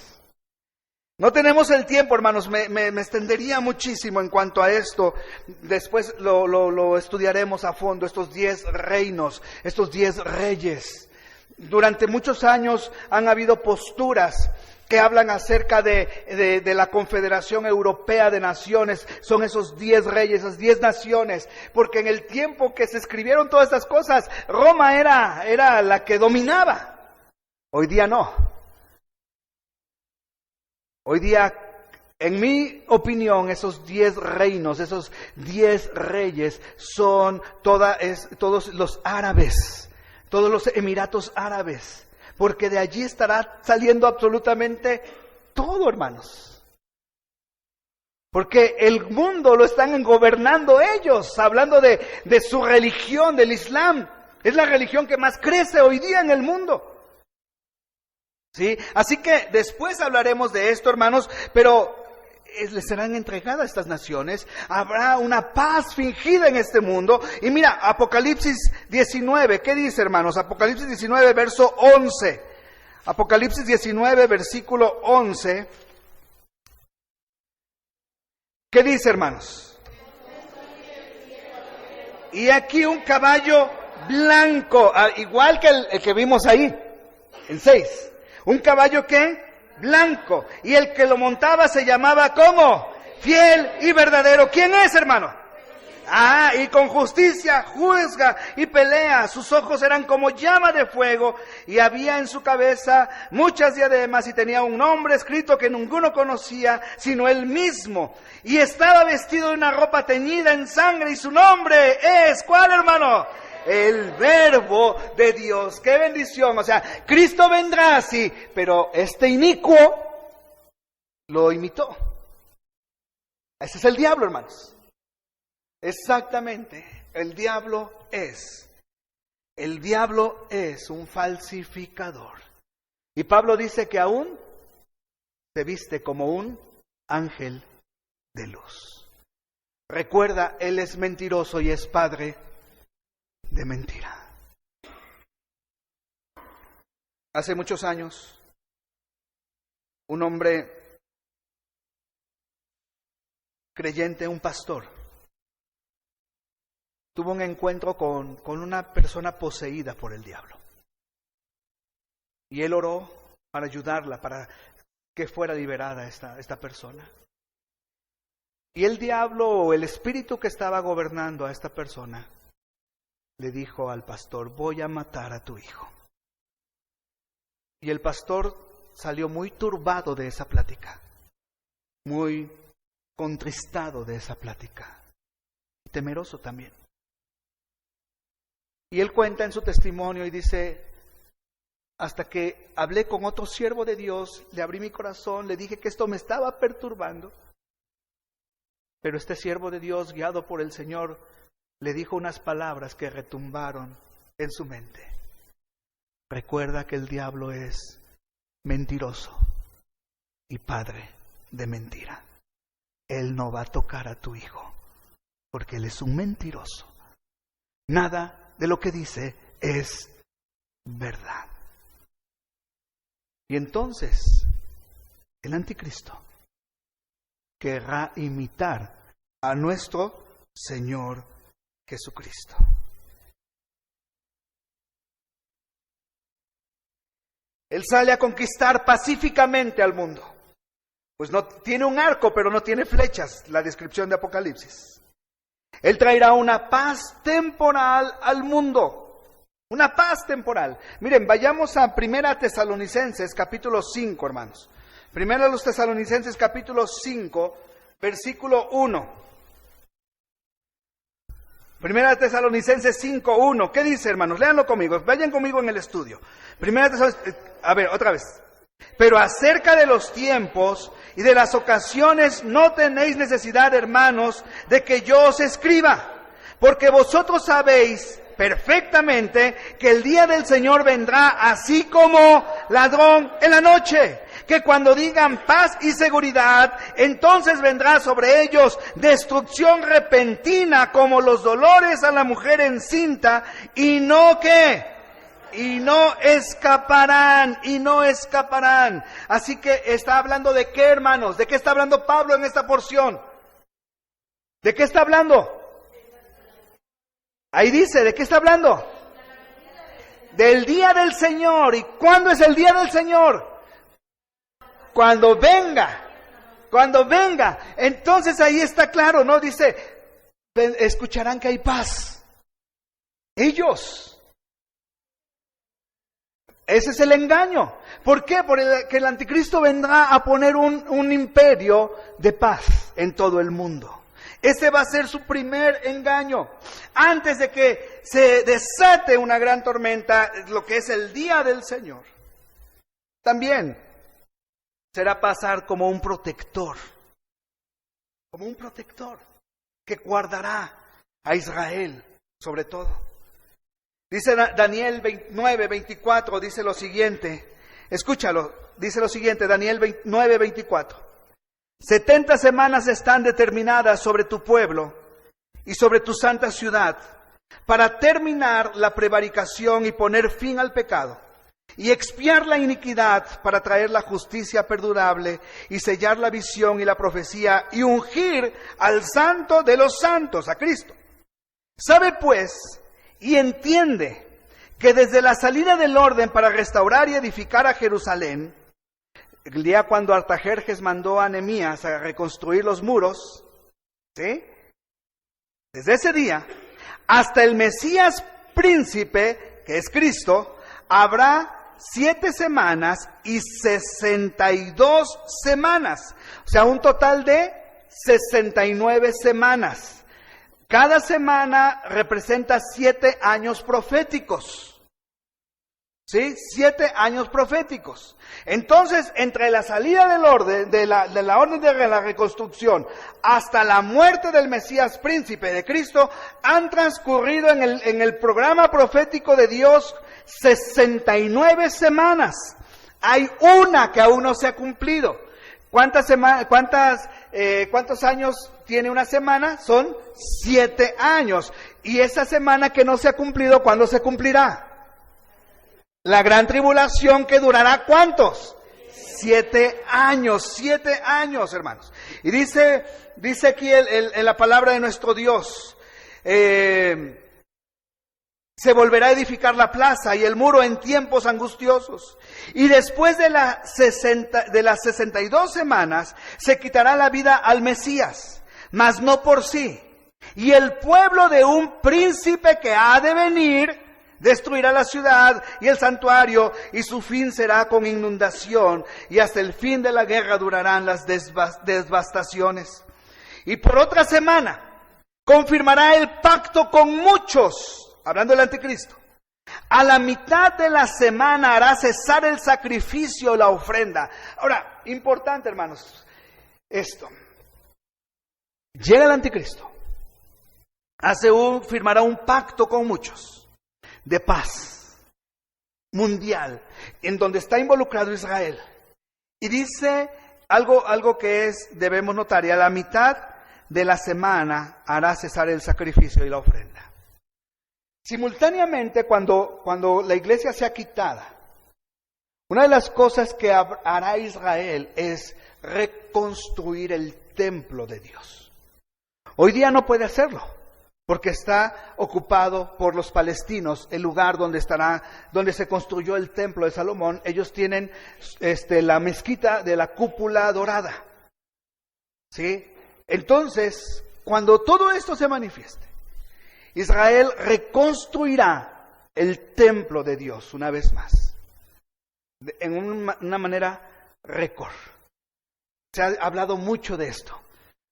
No tenemos el tiempo, hermanos, me extendería muchísimo en cuanto a esto. Después lo estudiaremos a fondo, estos 10 reinos, estos 10 reyes. Durante muchos años han habido posturas que hablan acerca de la Confederación Europea de Naciones. Son esos 10 reyes, esas 10 naciones, porque en el tiempo que se escribieron todas estas cosas, Roma era la que dominaba. Hoy día no. Hoy día, en mi opinión, esos 10 reinos, esos 10 reyes son todos los árabes, todos los emiratos árabes, porque de allí estará saliendo absolutamente todo, hermanos. Porque el mundo lo están gobernando ellos, hablando de su religión, del Islam. Es la religión que más crece hoy día en el mundo. ¿Sí? Así que después hablaremos de esto, hermanos, pero les serán entregadas estas naciones. Habrá una paz fingida en este mundo. Y mira, Apocalipsis 19, ¿qué dice, hermanos? Apocalipsis 19, verso 11. Apocalipsis 19, versículo 11. ¿Qué dice, hermanos? Y aquí un caballo blanco, igual que el que vimos ahí, el 6. Un caballo, ¿qué? Blanco. Y el que lo montaba se llamaba, ¿cómo? Fiel y verdadero. ¿Quién es, hermano? Y con justicia juzga y pelea. Sus ojos eran como llama de fuego y había en su cabeza muchas diademas y tenía un nombre escrito que ninguno conocía sino él mismo. Y estaba vestido de una ropa teñida en sangre y su nombre es, ¿cuál, hermano? El Verbo de Dios. ¡Qué bendición! O sea, Cristo vendrá así, pero este inicuo lo imitó. Ese es el diablo, hermanos. Exactamente. El diablo es un falsificador. Y Pablo dice que aún se viste como un ángel de luz. Recuerda, él es mentiroso y es padre de mentira. Hace muchos años, un hombre creyente, un pastor, tuvo un encuentro con una persona poseída por el diablo. Y él oró para ayudarla, para que fuera liberada esta persona. Y el diablo, o el espíritu que estaba gobernando a esta persona, le dijo al pastor: voy a matar a tu hijo. Y el pastor salió muy turbado de esa plática, muy contristado de esa plática, temeroso también. Y él cuenta en su testimonio y dice: hasta que hablé con otro siervo de Dios, le abrí mi corazón, le dije que esto me estaba perturbando. Pero este siervo de Dios, guiado por el Señor, le dijo unas palabras que retumbaron en su mente. Recuerda que el diablo es mentiroso y padre de mentira. Él no va a tocar a tu hijo, porque él es un mentiroso. Nada de lo que dice es verdad. Y entonces el anticristo querrá imitar a nuestro Señor Jesucristo. Él sale a conquistar pacíficamente al mundo. Pues no tiene un arco, pero no tiene flechas, la descripción de Apocalipsis. Él traerá una paz temporal al mundo. Una paz temporal. Miren, vayamos a 1 Tesalonicenses capítulo 5, hermanos. 1 Tesalonicenses capítulo 5, versículo 1. 1 Tesalonicenses 5, 1. ¿Qué dice, hermanos? Léanlo conmigo. Vayan conmigo en el estudio. 1 Tesalonicenses, a ver, otra vez. Pero acerca de los tiempos y de las ocasiones no tenéis necesidad, hermanos, de que yo os escriba, porque vosotros sabéis perfectamente que el día del Señor vendrá así como ladrón en la noche, que cuando digan paz y seguridad, entonces vendrá sobre ellos destrucción repentina como los dolores a la mujer encinta, y no escaparán. Así que está hablando de qué, hermanos, de qué está hablando Pablo en esta porción. ¿De qué está hablando? Ahí dice, ¿de qué está hablando? Del día del Señor. ¿Y cuándo es el día del Señor? Cuando venga. Entonces ahí está claro, ¿no? Dice, escucharán que hay paz. Ellos. Ese es el engaño. ¿Por qué? Porque el anticristo vendrá a poner un imperio de paz en todo el mundo. Ese va a ser su primer engaño. Antes de que se desate una gran tormenta, lo que es el día del Señor, también será pasar como un protector. Como un protector que guardará a Israel sobre todo. Dice Daniel 9:24, dice lo siguiente. Escúchalo, dice lo siguiente, Daniel 9:24. 70 semanas están determinadas sobre tu pueblo y sobre tu santa ciudad para terminar la prevaricación y poner fin al pecado y expiar la iniquidad para traer la justicia perdurable y sellar la visión y la profecía y ungir al santo de los santos, a Cristo. Sabe pues y entiende que desde la salida del orden para restaurar y edificar a Jerusalén, el día cuando Artajerjes mandó a Nehemías a reconstruir los muros, ¿sí? Desde ese día hasta el Mesías príncipe, que es Cristo, habrá 7 semanas y 62 semanas. O sea, un total de 69 semanas. Cada semana representa 7 años proféticos. ¿Sí? 7 años proféticos. Entonces, entre la salida del orden, de la orden de la reconstrucción, hasta la muerte del Mesías príncipe de Cristo, han transcurrido en el programa profético de Dios 69 semanas. Hay una que aún no se ha cumplido. ¿Cuántos años tiene una semana? Son 7 años. Y esa semana que no se ha cumplido, ¿cuándo se cumplirá? La gran tribulación, que durará ¿cuántos? 7 años, 7 años, hermanos. Y dice aquí en la palabra de nuestro Dios, se volverá a edificar la plaza y el muro en tiempos angustiosos. Y después de las 62 semanas, se quitará la vida al Mesías, mas no por sí. Y el pueblo de un príncipe que ha de venir Destruirá la ciudad y el santuario, y su fin será con inundación, y hasta el fin de la guerra durarán las devastaciones. Y por otra semana confirmará el pacto con muchos, hablando del anticristo. A la mitad de la semana hará cesar el sacrificio, la ofrenda. Ahora, importante, hermanos, esto. Llega el anticristo, firmará un pacto con muchos de paz mundial, en donde está involucrado Israel. Y dice algo que debemos notar, y a la mitad de la semana hará cesar el sacrificio y la ofrenda. Simultáneamente, cuando la iglesia sea quitada, una de las cosas que hará Israel es reconstruir el templo de Dios. Hoy día no puede hacerlo, porque está ocupado por los palestinos, el lugar donde se construyó el templo de Salomón. Ellos tienen la mezquita de la cúpula dorada. ¿Sí? Entonces, cuando todo esto se manifieste, Israel reconstruirá el templo de Dios una vez más, en una manera récord. Se ha hablado mucho de esto.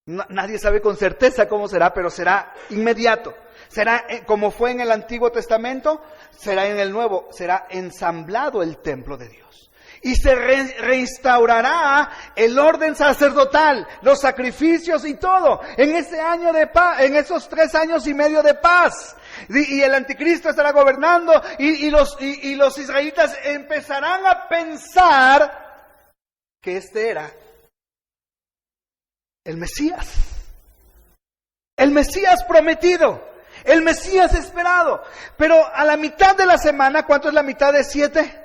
Nadie sabe con certeza cómo será, pero será inmediato. Será como fue en el Antiguo Testamento, será en el Nuevo, será ensamblado el templo de Dios. Y se reinstaurará el orden sacerdotal, los sacrificios y todo, en ese año de paz, en esos 3 años y medio de paz. Y el anticristo estará gobernando, y los israelitas empezarán a pensar que este era el Mesías prometido, el Mesías esperado. Pero a la mitad de la semana, ¿cuánto es la mitad de 7?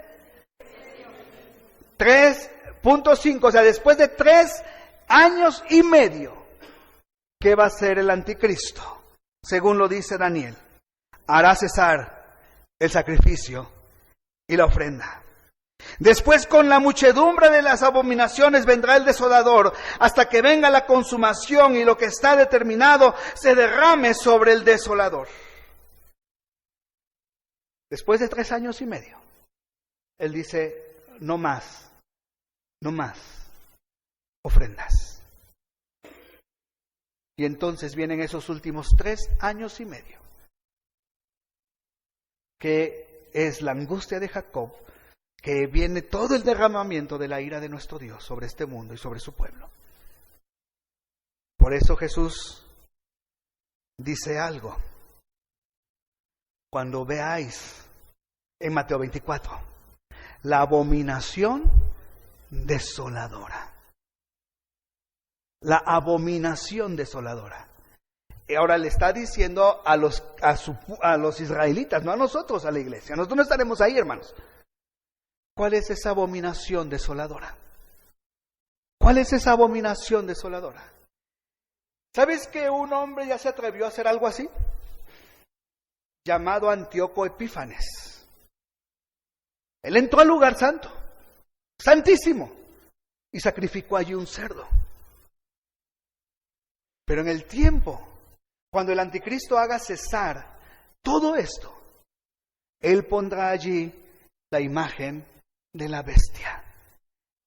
3.5, o sea, después de 3 años y medio, ¿qué va a hacer el anticristo? Según lo dice Daniel, hará cesar el sacrificio y la ofrenda. Después, con la muchedumbre de las abominaciones vendrá el desolador, hasta que venga la consumación y lo que está determinado se derrame sobre el desolador. Después de 3 años y medio, él dice, no más ofrendas. Y entonces vienen esos últimos 3 años y medio, que es la angustia de Jacob, que viene todo el derramamiento de la ira de nuestro Dios sobre este mundo y sobre su pueblo. Por eso Jesús dice algo. Cuando veáis en Mateo 24, la abominación desoladora. La abominación desoladora. Y ahora le está diciendo a los israelitas, no a nosotros, a la iglesia. Nosotros no estaremos ahí, hermanos. ¿Cuál es esa abominación desoladora? ¿Cuál es esa abominación desoladora? ¿Sabes que un hombre ya se atrevió a hacer algo así? Llamado Antíoco Epífanes. Él entró al lugar santo, santísimo, y sacrificó allí un cerdo. Pero en el tiempo, cuando el anticristo haga cesar todo esto, él pondrá allí la imagen de la bestia.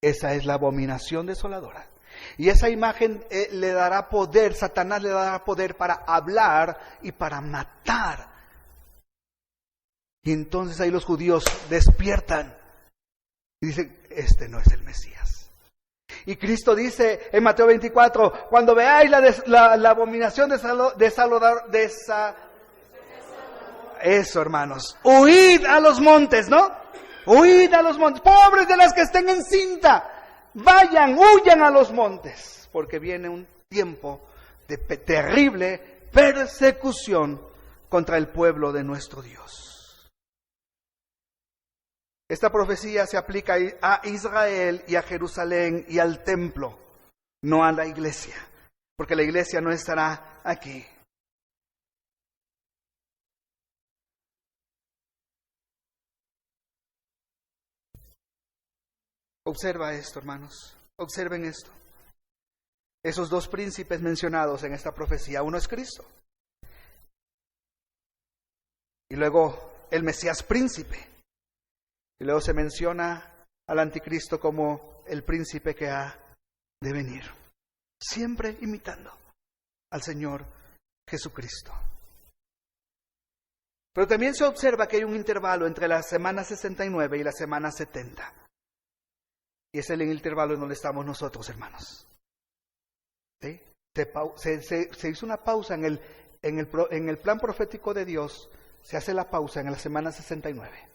Esa es la abominación desoladora. Y esa imagen le dará poder, Satanás le dará poder para hablar y para matar. Y entonces ahí los judíos despiertan y dicen, este no es el Mesías. Y Cristo dice en Mateo 24, cuando veáis la abominación eso, hermanos, huid a los montes, ¿no? Huid a los montes, pobres de las que estén en cinta, huyan a los montes, porque viene un tiempo de terrible persecución contra el pueblo de nuestro Dios. Esta profecía se aplica a Israel y a Jerusalén y al templo, no a la iglesia, porque la iglesia no estará aquí. Observa esto, hermanos. Observen esto. Esos 2 príncipes mencionados en esta profecía, uno es Cristo. Y luego el Mesías príncipe. Y luego se menciona al anticristo como el príncipe que ha de venir, siempre imitando al Señor Jesucristo. Pero también se observa que hay un intervalo entre la semana 69 y la semana 70. Y es el intervalo en donde estamos nosotros, hermanos. ¿Sí? Se hizo una pausa en el plan profético de Dios, se hace la pausa en la semana 69.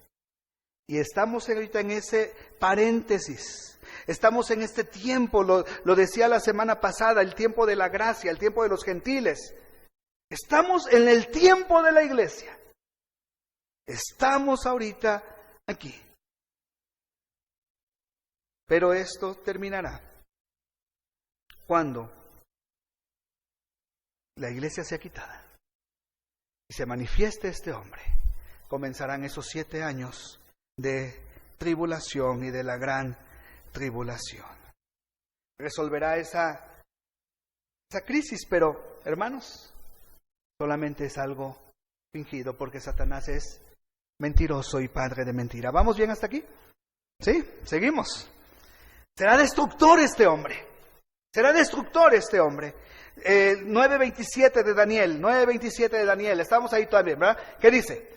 Y estamos ahorita en ese paréntesis, estamos en este tiempo, lo decía la semana pasada, el tiempo de la gracia, el tiempo de los gentiles. Estamos en el tiempo de la iglesia. Estamos ahorita aquí. Pero esto terminará cuando la iglesia sea quitada y se manifieste este hombre. Comenzarán esos 7 años de tribulación y de la gran tribulación. Resolverá esa crisis, pero hermanos, solamente es algo fingido porque Satanás es mentiroso y padre de mentira. ¿Vamos bien hasta aquí? ¿Sí? Seguimos. Será destructor este hombre. Será destructor este hombre. 9:27 de Daniel. 9:27 de Daniel. Estamos ahí todavía, ¿verdad? ¿Qué dice?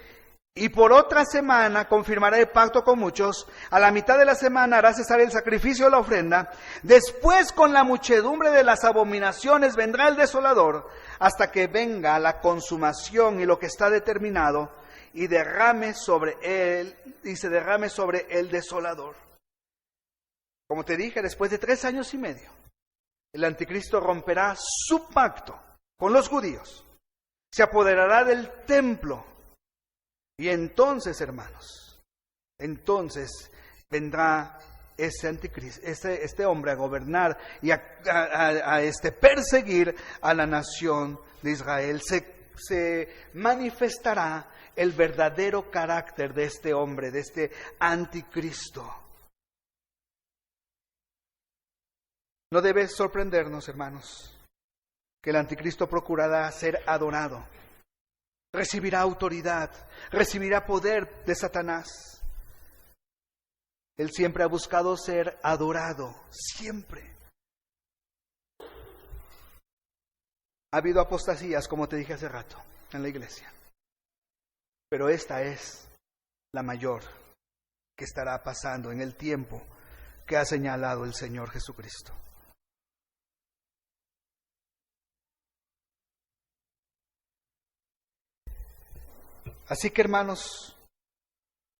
Y por otra semana confirmará el pacto con muchos. A la mitad de la semana hará cesar el sacrificio de la ofrenda. Después, con la muchedumbre de las abominaciones, vendrá el desolador, hasta que venga la consumación y lo que está determinado, y derrame sobre él, y se derrame sobre el desolador. Como te dije, después de 3 años y medio, el anticristo romperá su pacto con los judíos. Se apoderará del templo. Y entonces, hermanos, entonces vendrá ese anticristo, este hombre a gobernar y a perseguir a la nación de Israel. Se manifestará el verdadero carácter de este hombre, de este anticristo. No debe sorprendernos, hermanos, que el anticristo procurará ser adorado. Recibirá autoridad, recibirá poder de Satanás. Él siempre ha buscado ser adorado, siempre. Ha habido apostasías, como te dije hace rato, en la iglesia. Pero esta es la mayor que estará pasando en el tiempo que ha señalado el Señor Jesucristo. Así que, hermanos,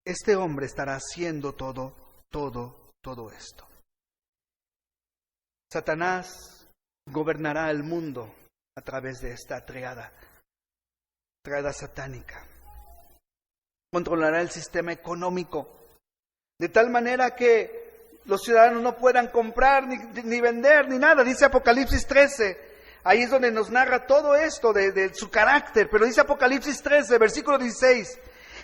este hombre estará haciendo todo esto. Satanás gobernará el mundo a través de esta triada satánica. Controlará el sistema económico, de tal manera que los ciudadanos no puedan comprar, ni vender, ni nada. Dice Apocalipsis 13. Ahí es donde nos narra todo esto de su carácter. Pero dice Apocalipsis 13, versículo 16.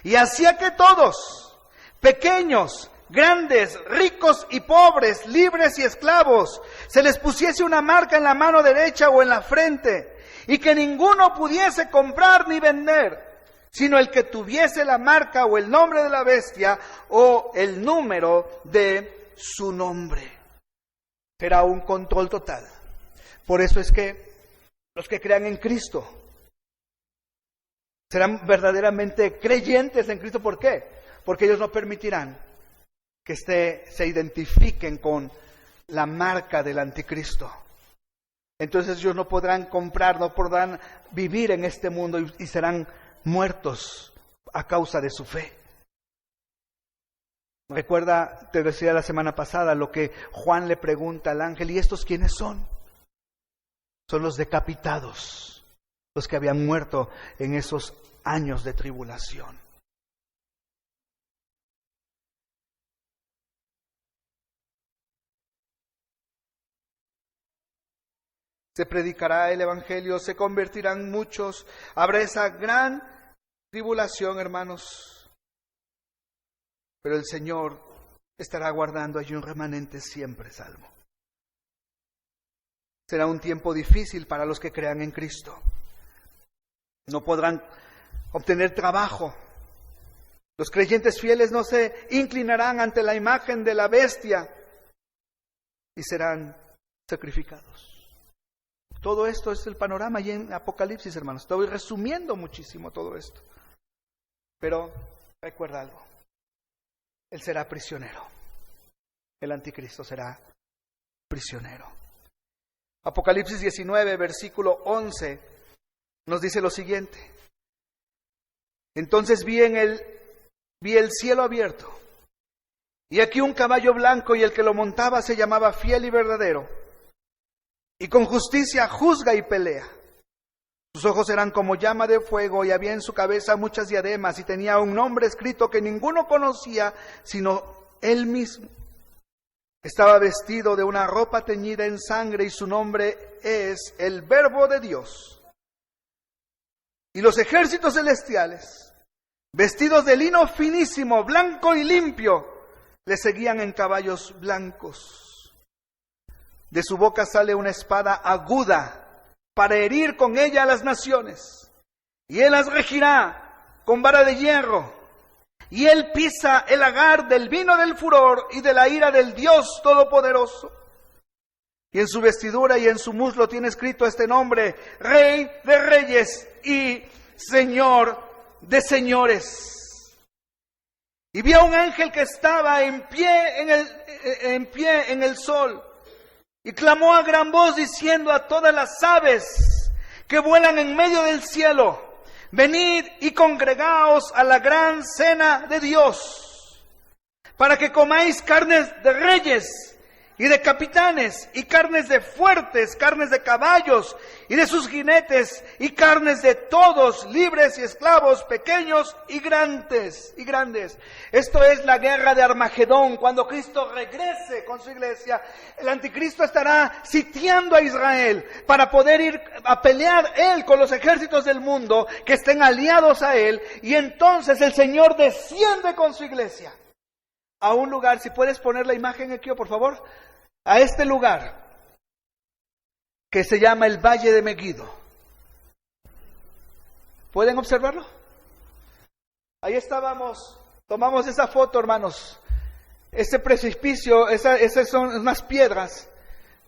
Y hacía que todos, pequeños, grandes, ricos y pobres, libres y esclavos, se les pusiese una marca en la mano derecha o en la frente, y que ninguno pudiese comprar ni vender, sino el que tuviese la marca o el nombre de la bestia o el número de su nombre. Será un control total. Por eso es que los que crean en Cristo serán verdaderamente creyentes en Cristo. ¿Por qué? Porque ellos no permitirán que se identifiquen con la marca del anticristo. Entonces ellos no podrán comprar, no podrán vivir en este mundo y serán muertos a causa de su fe. Recuerda, te decía la semana pasada, lo que Juan le pregunta al ángel: ¿y estos quiénes son? Son los decapitados, los que habían muerto en esos años de tribulación. Se predicará el evangelio, se convertirán muchos, habrá esa gran tribulación, hermanos. Pero el Señor estará guardando allí un remanente siempre salvo. Será un tiempo difícil para los que crean en Cristo. No podrán obtener trabajo. Los creyentes fieles no se inclinarán ante la imagen de la bestia y serán sacrificados. Todo esto es el panorama allí en Apocalipsis, hermanos. Estoy resumiendo muchísimo todo esto. Pero recuerda algo. Él será prisionero. El anticristo será prisionero. Apocalipsis 19, versículo 11, nos dice lo siguiente. Entonces vi el cielo abierto, y aquí un caballo blanco, y el que lo montaba se llamaba Fiel y Verdadero, y con justicia juzga y pelea. Sus ojos eran como llama de fuego, y había en su cabeza muchas diademas, y tenía un nombre escrito que ninguno conocía, sino él mismo. Estaba vestido de una ropa teñida en sangre, y su nombre es el Verbo de Dios. Y los ejércitos celestiales, vestidos de lino finísimo, blanco y limpio, le seguían en caballos blancos. De su boca sale una espada aguda para herir con ella a las naciones, y él las regirá con vara de hierro. Y él pisa el lagar del vino del furor y de la ira del Dios Todopoderoso. Y en su vestidura y en su muslo tiene escrito este nombre: Rey de Reyes y Señor de Señores. Y vi a un ángel que estaba en pie en el sol, y clamó a gran voz diciendo a todas las aves que vuelan en medio del cielo: venid y congregaos a la gran cena de Dios, para que comáis carnes de reyes y de capitanes, y carnes de fuertes, carnes de caballos y de sus jinetes, y carnes de todos, libres y esclavos, pequeños y grandes. Esto es la guerra de Armagedón, cuando Cristo regrese con su iglesia. El anticristo estará sitiando a Israel para poder ir a pelear él con los ejércitos del mundo que estén aliados a él, y entonces el Señor desciende con su iglesia a un lugar. Si puedes poner la imagen aquí, por favor, a este lugar que se llama el Valle de Megiddo. ¿Pueden observarlo? Ahí estábamos, tomamos esa foto, hermanos. Ese precipicio, esas son unas piedras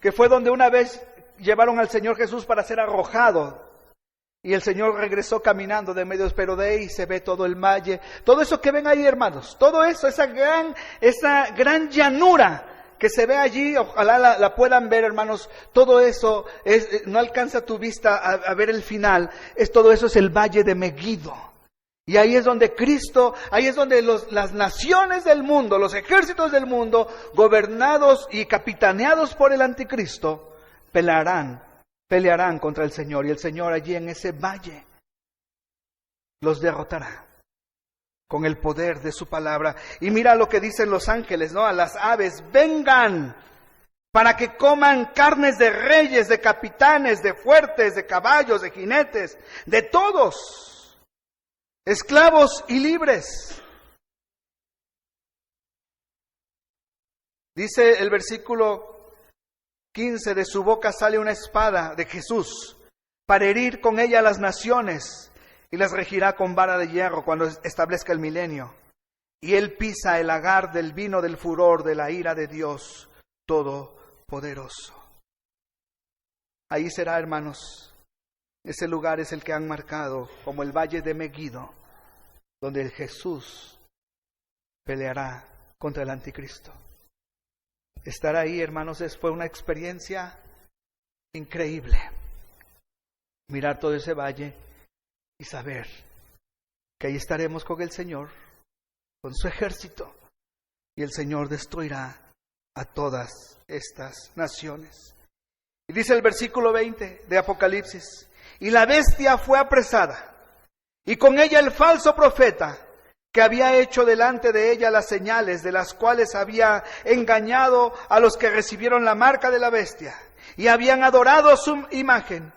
que fue donde una vez llevaron al Señor Jesús para ser arrojado. Y el Señor regresó caminando de medio, pero de ahí se ve todo el valle. Todo eso que ven ahí, hermanos, todo eso, esa gran llanura que se ve allí, ojalá la puedan ver, hermanos. Todo eso no alcanza tu vista a ver el final. Todo eso es el Valle de Megiddo. Y ahí es donde Cristo, ahí es donde las naciones del mundo, los ejércitos del mundo, gobernados y capitaneados por el anticristo, pelearán contra el Señor. Y el Señor allí en ese valle los derrotará con el poder de su palabra. Y mira lo que dicen los ángeles, ¿no? A las aves: vengan para que coman carnes de reyes, de capitanes, de fuertes, de caballos, de jinetes, de todos, esclavos y libres. Dice el versículo 15: de su boca sale una espada de Jesús para herir con ella a las naciones, y las regirá con vara de hierro cuando establezca el milenio. Y él pisa el lagar del vino del furor de la ira de Dios Todopoderoso. Ahí será, hermanos. Ese lugar es el que han marcado como el Valle de Megiddo, donde Jesús peleará contra el anticristo. Estar ahí, hermanos, fue una experiencia increíble. Mirar todo ese valle y saber que ahí estaremos con el Señor, con su ejército, y el Señor destruirá a todas estas naciones. Y dice el versículo 20 de Apocalipsis: y la bestia fue apresada, y con ella el falso profeta, que había hecho delante de ella las señales de las cuales había engañado a los que recibieron la marca de la bestia y habían adorado su imagen.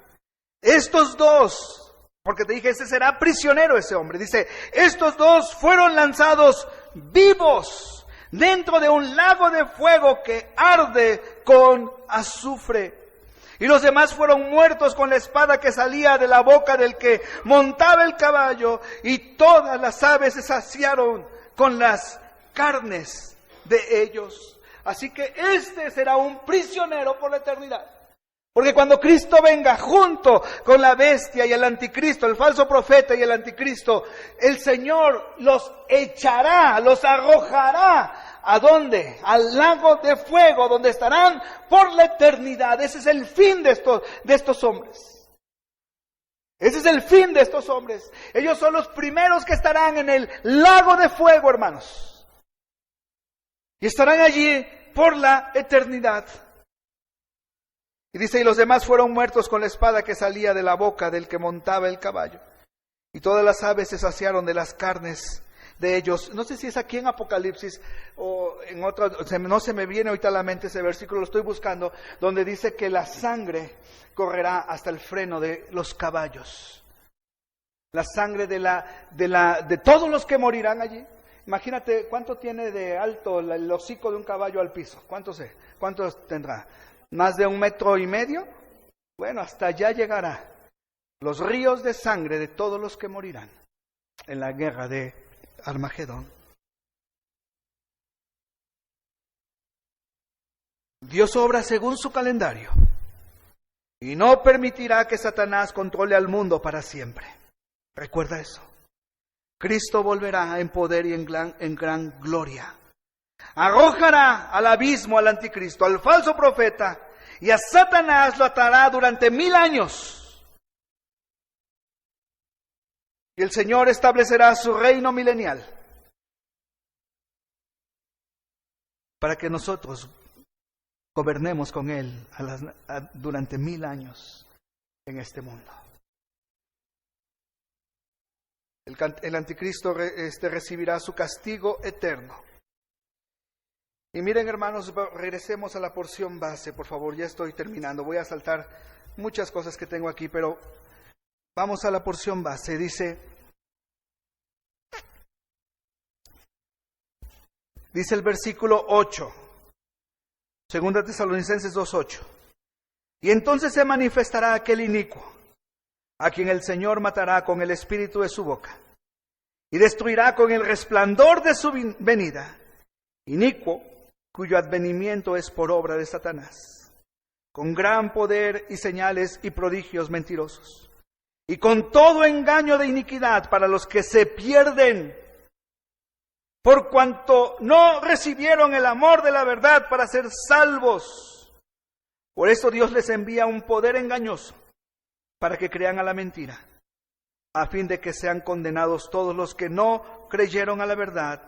Estos dos, porque te dije, ese será prisionero ese hombre. Dice, estos dos fueron lanzados vivos dentro de un lago de fuego que arde con azufre. Y los demás fueron muertos con la espada que salía de la boca del que montaba el caballo, y todas las aves se saciaron con las carnes de ellos. Así que este será un prisionero por la eternidad. Porque cuando Cristo venga junto con la bestia y el anticristo, el falso profeta y el anticristo, el Señor los echará, los arrojará. ¿A dónde? Al lago de fuego, donde estarán por la eternidad. Ese es el fin de estos hombres. Ese es el fin de estos hombres. Ellos son los primeros que estarán en el lago de fuego, hermanos. Y estarán allí por la eternidad. Y dice, y los demás fueron muertos con la espada que salía de la boca del que montaba el caballo. Y todas las aves se saciaron de las carnes de ellos. No sé si es aquí en Apocalipsis o en otra, no se me viene ahorita a la mente ese versículo, lo estoy buscando, donde dice que la sangre correrá hasta el freno de los caballos. La sangre de todos los que morirán allí. Imagínate cuánto tiene de alto el hocico de un caballo al piso. ¿Cuánto tendrá? ¿Más de 1,5 metros? Bueno, hasta allá llegará los ríos de sangre de todos los que morirán en la guerra de Armagedón. Dios obra según su calendario y no permitirá que Satanás controle al mundo para siempre. Recuerda eso. Cristo volverá en poder y en gran gloria. Arrojará al abismo al anticristo, al falso profeta, y a Satanás lo atará durante 1000 años. Y el Señor establecerá su reino milenial para que nosotros gobernemos con Él durante 1000 años en este mundo. El anticristo recibirá su castigo eterno. Y miren, hermanos, regresemos a la porción base, por favor, ya estoy terminando. Voy a saltar muchas cosas que tengo aquí, pero vamos a la porción base. Dice el versículo 8, 2 Tesalonicenses 2:8. Y entonces se manifestará aquel inicuo, a quien el Señor matará con el espíritu de su boca, y destruirá con el resplandor de su venida, inicuo, cuyo advenimiento es por obra de Satanás, con gran poder y señales y prodigios mentirosos, y con todo engaño de iniquidad para los que se pierden, por cuanto no recibieron el amor de la verdad para ser salvos. Por eso Dios les envía un poder engañoso, para que crean a la mentira, a fin de que sean condenados todos los que no creyeron a la verdad,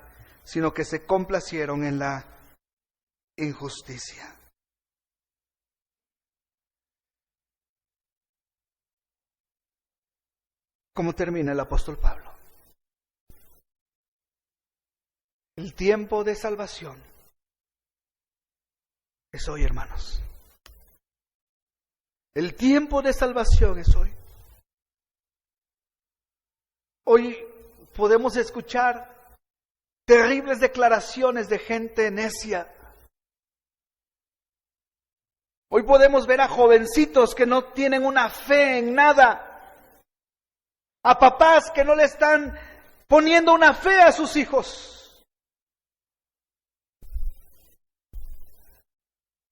sino que se complacieron en la injusticia. ¿Cómo termina el apóstol Pablo? El tiempo de salvación es hoy, hermanos. El tiempo de salvación es hoy. Hoy podemos escuchar terribles declaraciones de gente necia. Hoy podemos ver a jovencitos que no tienen una fe en nada. A papás que no le están poniendo una fe a sus hijos.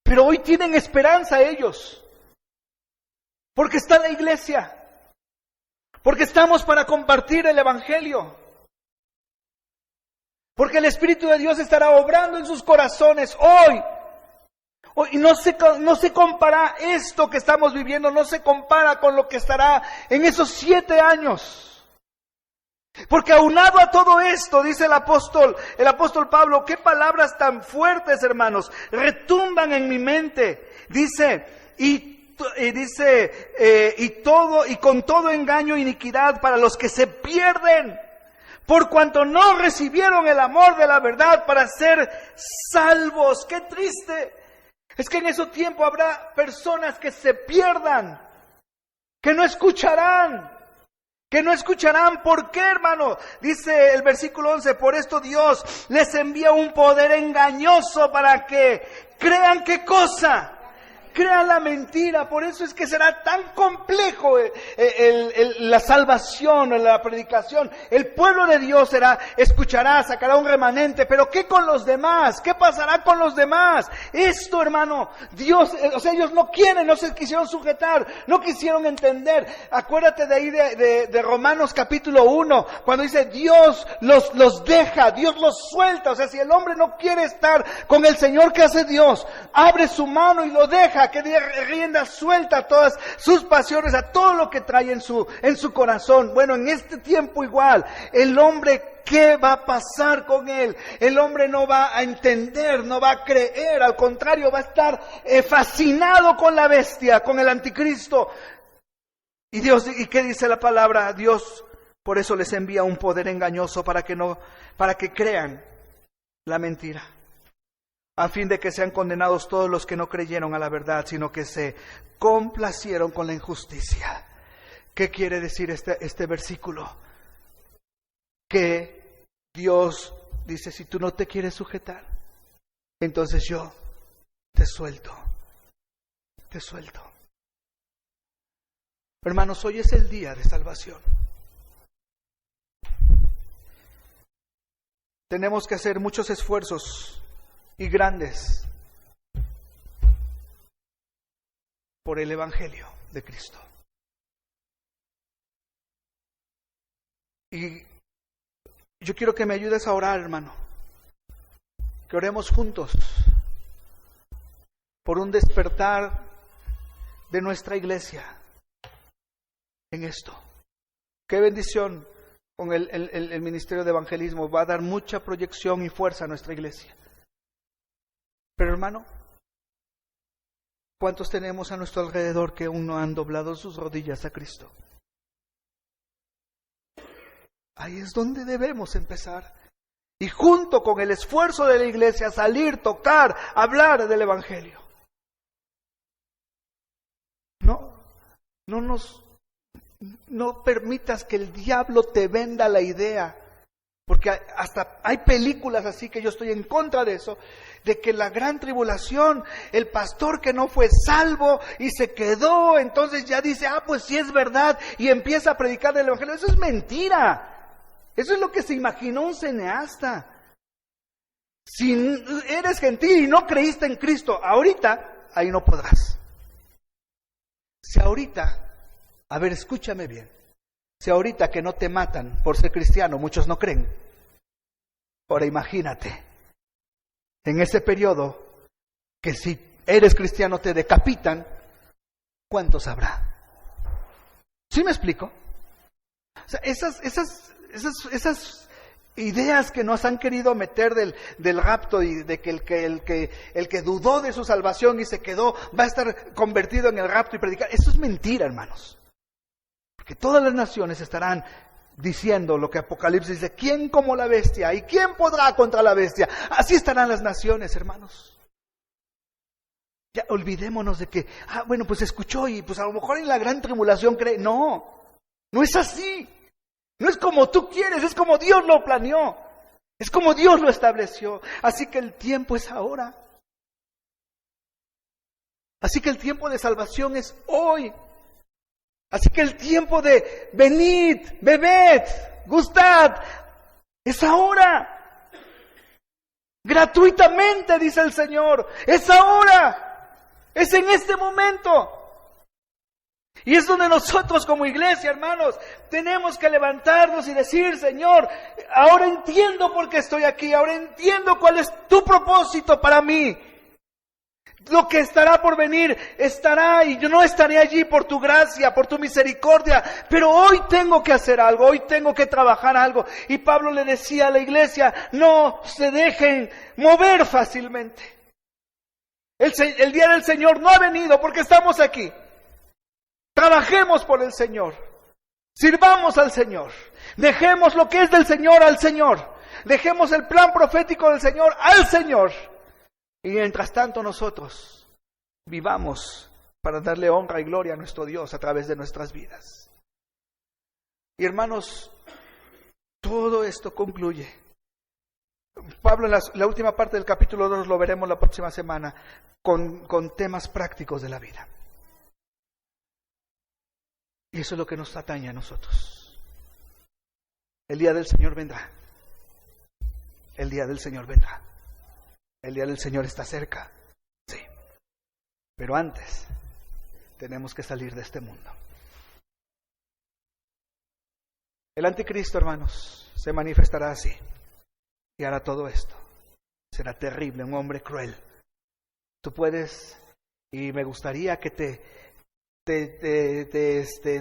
Pero hoy tienen esperanza ellos. Porque está la iglesia. Porque estamos para compartir el evangelio. Porque el Espíritu de Dios estará obrando en sus corazones hoy. Y no se compara esto que estamos viviendo, no se compara con lo que estará en esos 7 años. Porque aunado a todo esto, dice el apóstol Pablo, qué palabras tan fuertes, hermanos, retumban en mi mente. Dice, y con todo engaño e iniquidad para los que se pierden, por cuanto no recibieron el amor de la verdad para ser salvos. ¡Qué triste! Es que en ese tiempo habrá personas que se pierdan, que no escucharán. ¿Por qué, hermano? Dice el versículo 11, por esto Dios les envía un poder engañoso para que crean, ¿qué cosa? crean la mentira. Por eso es que será tan complejo la salvación, la predicación. El pueblo de Dios escuchará, sacará un remanente, pero ¿qué con los demás? ¿Qué pasará con los demás? Esto, hermano, Dios, ellos no quieren, no se quisieron sujetar, no quisieron entender. Acuérdate de ahí de Romanos capítulo 1, cuando dice Dios los deja, Dios los suelta. O sea, si el hombre no quiere estar con el Señor, ¿qué hace Dios? Abre su mano y lo deja, que dé rienda suelta a todas sus pasiones, a todo lo que trae en su corazón. Bueno, en este tiempo igual, el hombre, ¿qué va a pasar con él? El hombre no va a entender, no va a creer, al contrario, va a estar fascinado con la bestia, con el anticristo. Y Dios, ¿y qué dice la palabra? Dios por eso les envía un poder engañoso para que crean la mentira, a fin de que sean condenados todos los que no creyeron a la verdad, sino que se complacieron con la injusticia. ¿Qué quiere decir este versículo? Que Dios dice, si tú no te quieres sujetar, entonces yo te suelto. Hermanos, hoy es el día de salvación. Tenemos que hacer muchos esfuerzos y grandes por el Evangelio de Cristo. Y yo quiero que me ayudes a orar, hermano. Que oremos juntos por un despertar de nuestra iglesia en esto. Qué bendición con el ministerio de evangelismo. Va a dar mucha proyección y fuerza a nuestra iglesia. Pero hermano, ¿cuántos tenemos a nuestro alrededor que aún no han doblado sus rodillas a Cristo? Ahí es donde debemos empezar. Y junto con el esfuerzo de la iglesia, salir, tocar, hablar del evangelio. No permitas que el diablo te venda la idea, porque hasta hay películas así que yo estoy en contra de eso, de que la gran tribulación, el pastor que no fue salvo y se quedó, entonces ya dice, pues sí es verdad, y empieza a predicar del evangelio. Eso es mentira. Eso es lo que se imaginó un cineasta. Si eres gentil y no creíste en Cristo ahorita, ahí no podrás. Si ahorita, a ver, escúchame bien, si ahorita que no te matan por ser cristiano, muchos no creen, ahora imagínate, en ese periodo, que si eres cristiano te decapitan, ¿cuántos habrá? ¿Sí me explico? O sea, esas ideas que nos han querido meter del rapto y de que el que dudó de su salvación y se quedó va a estar convertido en el rapto y predicar, eso es mentira, hermanos. Porque todas las naciones estarán diciendo lo que Apocalipsis dice, ¿quién como la bestia? ¿Y quién podrá contra la bestia? Así estarán las naciones, hermanos. Ya olvidémonos de que, bueno, pues escuchó y pues a lo mejor en la gran tribulación cree. No es así. No es como tú quieres, es como Dios lo planeó. Es como Dios lo estableció. Así que el tiempo es ahora. Así que el tiempo de salvación es hoy. Así que el tiempo de venid, bebed, gustad, es ahora. Gratuitamente, dice el Señor. Es ahora. Es en este momento. Y es donde nosotros como iglesia, hermanos, tenemos que levantarnos y decir, Señor, ahora entiendo por qué estoy aquí, ahora entiendo cuál es tu propósito para mí. Lo que estará por venir estará y yo no estaré allí por tu gracia, por tu misericordia, pero hoy tengo que hacer algo, hoy tengo que trabajar algo. Y Pablo le decía a la iglesia, no se dejen mover fácilmente. El día del Señor no ha venido porque estamos aquí. Trabajemos por el Señor, sirvamos al Señor, dejemos lo que es del Señor al Señor, dejemos el plan profético del Señor al Señor, y mientras tanto nosotros vivamos para darle honra y gloria a nuestro Dios a través de nuestras vidas. Y hermanos, todo esto concluye Pablo en la última parte del capítulo 2 lo veremos la próxima semana con temas prácticos de la vida. Y eso es lo que nos atañe a nosotros. El día del Señor vendrá. El día del Señor vendrá. El día del Señor está cerca. Sí. Pero antes tenemos que salir de este mundo. El anticristo, hermanos, se manifestará así. Y hará todo esto. Será terrible, un hombre cruel. Tú puedes, y me gustaría que te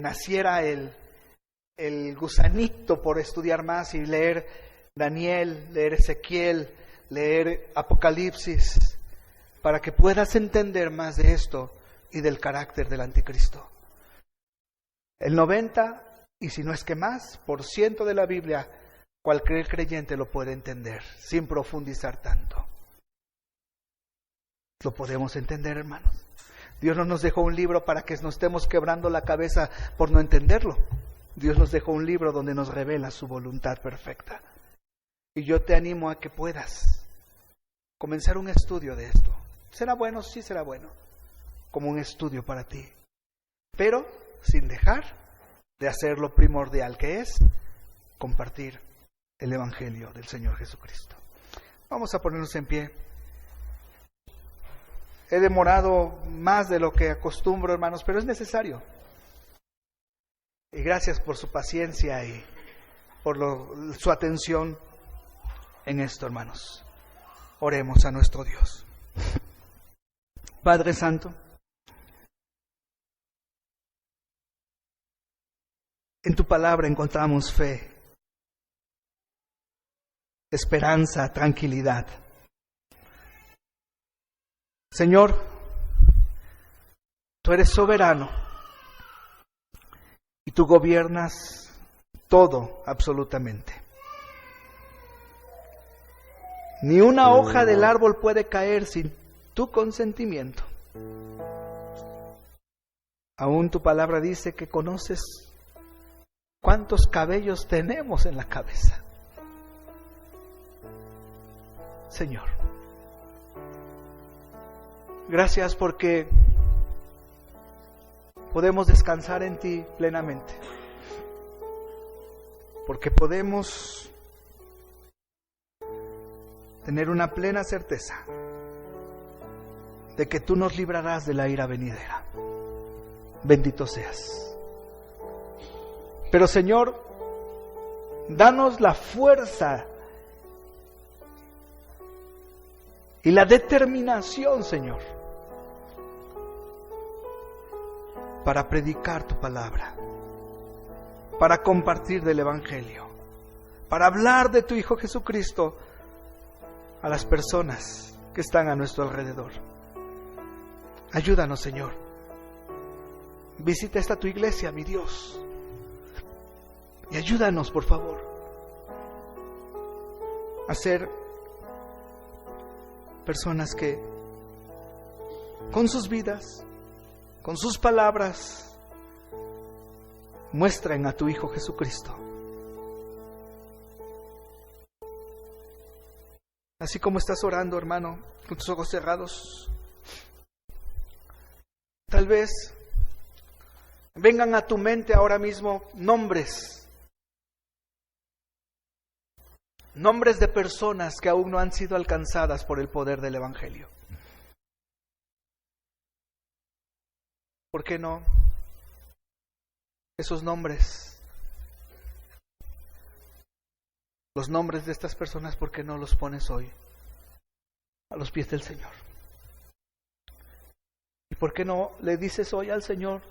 naciera el gusanito por estudiar más y leer Daniel, leer Ezequiel, leer Apocalipsis, para que puedas entender más de esto y del carácter del anticristo. El 90%, y si no es que más, % de la Biblia, cualquier creyente lo puede entender, sin profundizar tanto. Lo podemos entender, hermanos. Dios no nos dejó un libro para que nos estemos quebrando la cabeza por no entenderlo. Dios nos dejó un libro donde nos revela su voluntad perfecta. Y yo te animo a que puedas comenzar un estudio de esto. ¿Será bueno? Sí será bueno. Como un estudio para ti. Pero sin dejar de hacer lo primordial, que es compartir el Evangelio del Señor Jesucristo. Vamos a ponernos en pie. He demorado más de lo que acostumbro, hermanos, pero es necesario. Y gracias por su paciencia y por su atención en esto, hermanos. Oremos a nuestro Dios. Padre Santo, en tu palabra encontramos fe, esperanza, tranquilidad. Señor, tú eres soberano y tú gobiernas todo absolutamente. Ni una hoja del árbol puede caer sin tu consentimiento. Aún tu palabra dice que conoces cuántos cabellos tenemos en la cabeza. Señor, gracias porque podemos descansar en ti plenamente. Porque podemos tener una plena certeza de que tú nos librarás de la ira venidera. Bendito seas. Pero Señor, danos la fuerza y la determinación, Señor, para predicar tu palabra, para compartir del Evangelio, para hablar de tu Hijo Jesucristo a las personas que están a nuestro alrededor. Ayúdanos, Señor. Visita esta tu iglesia, mi Dios, y ayúdanos, por favor, a ser personas que con sus vidas, con sus palabras, muestren a tu Hijo Jesucristo. Así como estás orando, hermano, con tus ojos cerrados, tal vez vengan a tu mente ahora mismo nombres de personas que aún no han sido alcanzadas por el poder del Evangelio. ¿Por qué no? Esos nombres, los nombres de estas personas, ¿por qué no los pones hoy a los pies del Señor? ¿Y por qué no le dices hoy al Señor: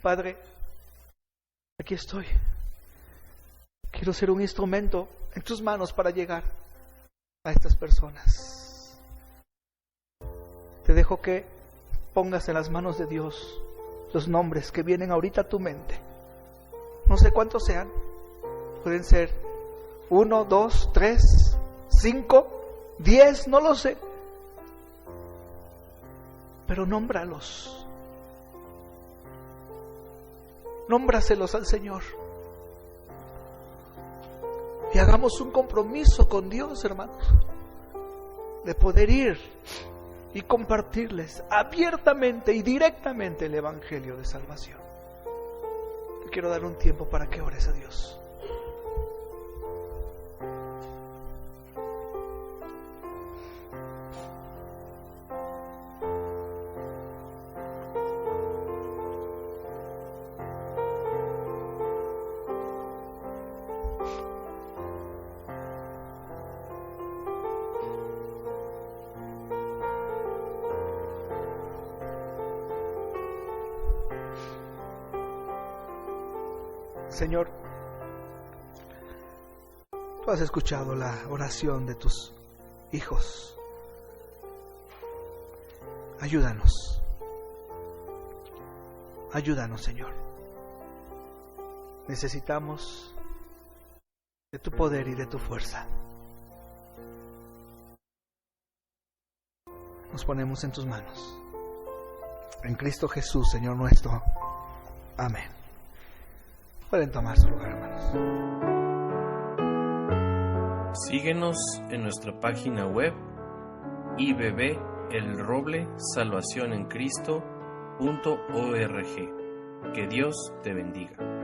Padre, aquí estoy, quiero ser un instrumento en tus manos para llegar a estas personas? Te dejo que pongas en las manos de Dios los nombres que vienen ahorita a tu mente. No sé cuántos sean, pueden ser 1, 2, 3, 5, 10, no lo sé, pero nómbralos, nómbraselos al Señor Y hagamos un compromiso con Dios, hermanos, de poder ir y compartirles abiertamente y directamente el Evangelio de salvación. Te quiero dar un tiempo para que ores a Dios. Señor, tú has escuchado la oración de tus hijos. Ayúdanos. Ayúdanos, Señor. Necesitamos de tu poder y de tu fuerza. Nos ponemos en tus manos. En Cristo Jesús, Señor nuestro. Amén. Pueden tomar su lugar, hermanos. Síguenos en nuestra página web IBB El Roble Salvación en Cristo.org. Que Dios te bendiga.